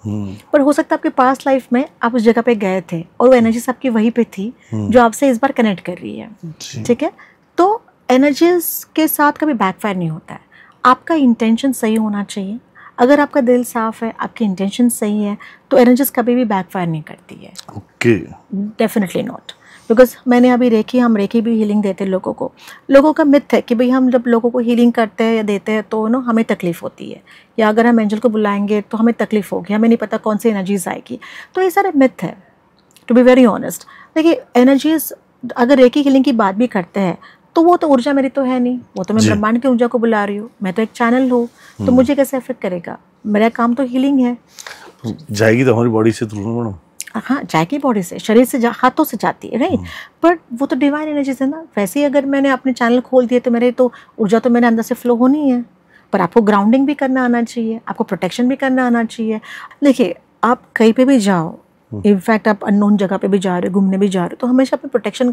B: पर हो सकता है आपके पास्ट लाइफ में आप उस जगह पे गए थे और वो एनर्जीज आपकी वहीं पे थी जो आपसे इस बार कनेक्ट कर रही है। ठीक है, तो एनर्जीज के साथ कभी बैकफायर नहीं होता है। आपका इंटेंशन सही होना चाहिए। अगर आपका दिल साफ है, आपकी इंटेंशन सही है, तो एनर्जीज कभी भी बैकफायर नहीं करती है।
A: Okay,
B: definitely not. बिकॉज मैंने अभी हम रेकी भी हीलिंग देते हैं लोगों को। लोगों का मिथ है कि भाई हम जब लोगों को हीलिंग करते हैं या देते हैं तो हमें तकलीफ होती है, या अगर हम एंजल को बुलाएंगे तो हमें तकलीफ होगी, हमें नहीं पता कौन सी एनर्जीज आएगी। तो ये सारे मिथ है, टू बी वेरी ऑनेस्ट। देखिए, एनर्जीज अगर रेकी हीलिंग की बात भी करते हैं तो वो तो ऊर्जा मेरी तो है नहीं, वो तो मैं ब्रह्मांड की ऊर्जा को बुला रही हूँ, मैं तो एक चैनल हूँ, तो मुझे कैसे अफेक्ट करेगा? मेरा काम तो हीलिंग है।
A: जाएगी तो हमारी बॉडी से थ्रू मैडम?
B: हाँ, जाएगी बॉडी से, शरीर से हाथों से जाती है, राइट, बट वो तो डिवाइन एनर्जीज है ना। वैसे ही अगर मैंने अपने चैनल खोल दिए तो मेरे तो ऊर्जा तो मेरे अंदर से फ्लो होनी है, पर आपको ग्राउंडिंग भी करना आना चाहिए, आपको प्रोटेक्शन भी करना आना चाहिए। देखिए, आप कहीं पे भी जाओ, इनफैक्ट आप अननोन जगह पे भी जा रहे हो, घूमने भी जा रहे हो, तो हमेशा अपनी प्रोटेक्शन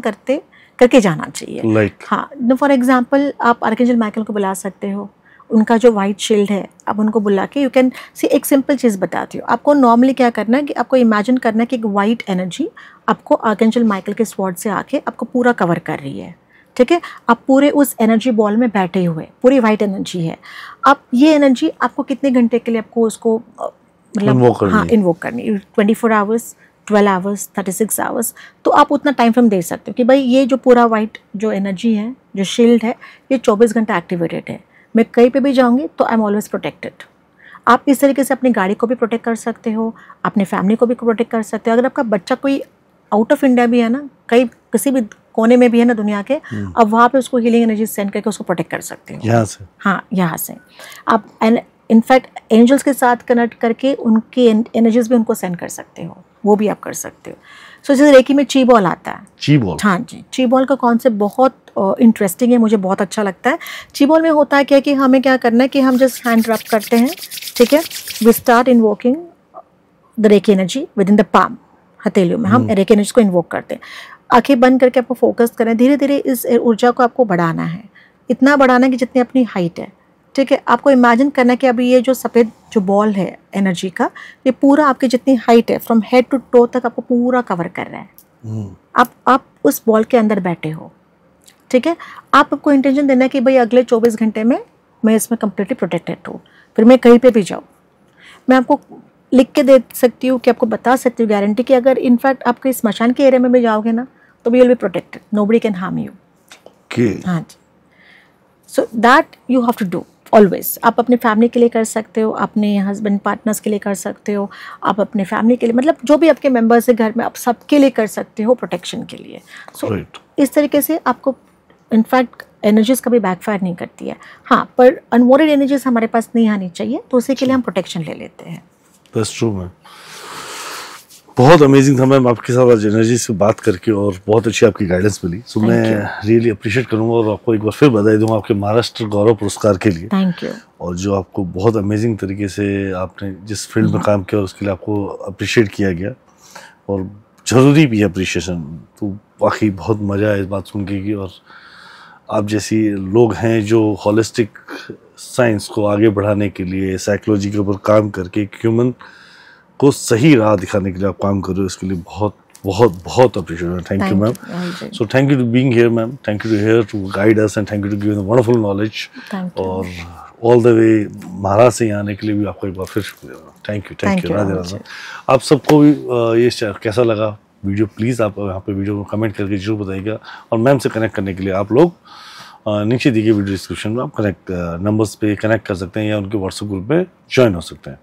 B: करके जाना चाहिए।
A: Like?
B: हाँ, फॉर एग्जाम्पल आप आर्कएंजल माइकल को बुला सकते हो, उनका जो वाइट शील्ड है, आप उनको बुला के यू कैन सी, एक सिंपल चीज़ बताती हूँ आपको। नॉर्मली क्या करना है कि आपको इमेजिन करना है कि एक वाइट एनर्जी आपको आर्कएंजल माइकल के स्वॉर्ड से आके आपको पूरा कवर कर रही है, ठीक है। आप पूरे उस एनर्जी बॉल में बैठे हुए, पूरी वाइट एनर्जी है। आप ये एनर्जी आपको कितने घंटे के लिए आपको उसको मतलब हाँ इन्वोक करनी, 24 आवर्स, 12 आवर्स, 36 आवर्स, तो आप उतना टाइम फ्रेम दे सकते हो कि भाई ये जो पूरा वाइट जो एनर्जी है, जो शील्ड है, ये 24 घंटा एक्टिवेटेड है। मैं कहीं पे भी जाऊंगी तो आई एम ऑलवेज प्रोटेक्टेड। आप इस तरीके से अपनी गाड़ी को भी प्रोटेक्ट कर सकते हो, अपने फैमिली को भी प्रोटेक्ट कर सकते हो। अगर आपका बच्चा कोई आउट ऑफ इंडिया भी है ना, कहीं किसी भी कोने में भी है ना दुनिया के, अब वहाँ पे उसको हीलिंग एनर्जी सेंड करके उसको प्रोटेक्ट कर सकते हो
A: यहाँ से।
B: हाँ, यहाँ से आप इनफैक्ट एंजल्स के साथ कनेक्ट करके उनकी एनर्जीज भी उनको सेंड कर सकते हो, वो भी आप कर सकते हो। सो जैसे रेकी में ची बॉल आता है,
A: ची बॉल,
B: हाँ जी, ची बॉल का कॉन्सेप्ट बहुत इंटरेस्टिंग है, मुझे बहुत अच्छा लगता है। ची बॉल में होता है क्या कि हमें क्या करना है कि हम जस्ट हैंड रब करते हैं, ठीक है। We start invoking the reiki energy within the palm, हथेलियों में हम रेकी एनर्जी को इन्वोक करते हैं। आंखें बंद करके आपको फोकस करें, धीरे धीरे इस ऊर्जा को आपको बढ़ाना है, इतना बढ़ाना है कि जितनी अपनी हाइट है, ठीक है। आपको इमेजिन करना है कि अभी ये जो सफ़ेद जो बॉल है एनर्जी का, ये पूरा आपकी जितनी हाइट है फ्रॉम हेड टू टो तक आपको पूरा कवर कर रहा है। आप उस बॉल के अंदर बैठे हो, ठीक है। आपको इंटेंशन देना है कि भाई अगले 24 घंटे में मैं इसमें कम्प्लीटली प्रोटेक्टेड हूँ, फिर मैं कहीं पे भी जाऊँ। मैं आपको लिख के दे सकती हूँ कि आपको बता सकती हूँ गारंटी कि अगर इनफैक्ट आप कहीं स्मशान के एरिया में भी जाओगे ना तो भी will be protected, nobody can harm you. हाँ जी, so that you have to do always. आप अपने फैमिली के लिए कर सकते हो, अपने हस्बैंड पार्टनर्स के लिए कर सकते हो, आप अपने फैमिली के लिए, मतलब जो भी आपके मेंबर्स है घर में, आप सबके लिए कर सकते हो प्रोटेक्शन के लिए। सो इस तरीके से आपको इनफैक्ट एनर्जीज कभी बैकफायर नहीं करती है। हाँ, पर अनवांटेड एनर्जीज हमारे पास नहीं आनी चाहिए, तो उसी के लिए हम प्रोटेक्शन ले लेते हैं।
A: That's true ma'am. बहुत अमेजिंग था मैम आपके साथ आज एनर्जी से बात करके, और बहुत अच्छी आपकी गाइडेंस मिली। सो मैं रियली अप्रिशिएट करूंगा, और आपको एक बार फिर बधाई दूंगा आपके महाराष्ट्र गौरव पुरस्कार के लिए।
B: Thank you. और
A: जो आपको बहुत अमेजिंग तरीके से आपने जिस फील्ड में काम किया उसके लिए आपको अप्रिशिएट किया गया, और ज़रूरी भी है अप्रिशिएशन। तो वाकई बहुत मज़ा आया इस बात सुन के कि, और आप जैसी लोग हैं जो हॉलिस्टिक साइंस को आगे बढ़ाने के लिए साइकोलॉजी के ऊपर काम करके ह्यूमन को सही राह दिखाने के लिए आप काम कर रहे हो, इसके लिए बहुत बहुत बहुत appreciate. Thank you ma'am. So thank you to being here ma'am, thank you to here to guide us, and thank you to give the wonderful knowledge, और ऑल द वे महाराज से यहाँ आने के लिए भी आपको एक बार फिर शुक्रिया। Thank you, thank you, Radhe Radhe. आप सबको भी ये कैसा लगा वीडियो, प्लीज़ आप यहाँ पे वीडियो को कमेंट करके जरूर बताइएगा, और मैम से कनेक्ट करने के लिए आप लोग नीचे दिए गए वीडियो डिस्क्रिप्शन में आप कनेक्ट नंबर्स पे कनेक्ट कर सकते हैं, या उनके व्हाट्सएप ग्रुप में ज्वाइन हो सकते हैं।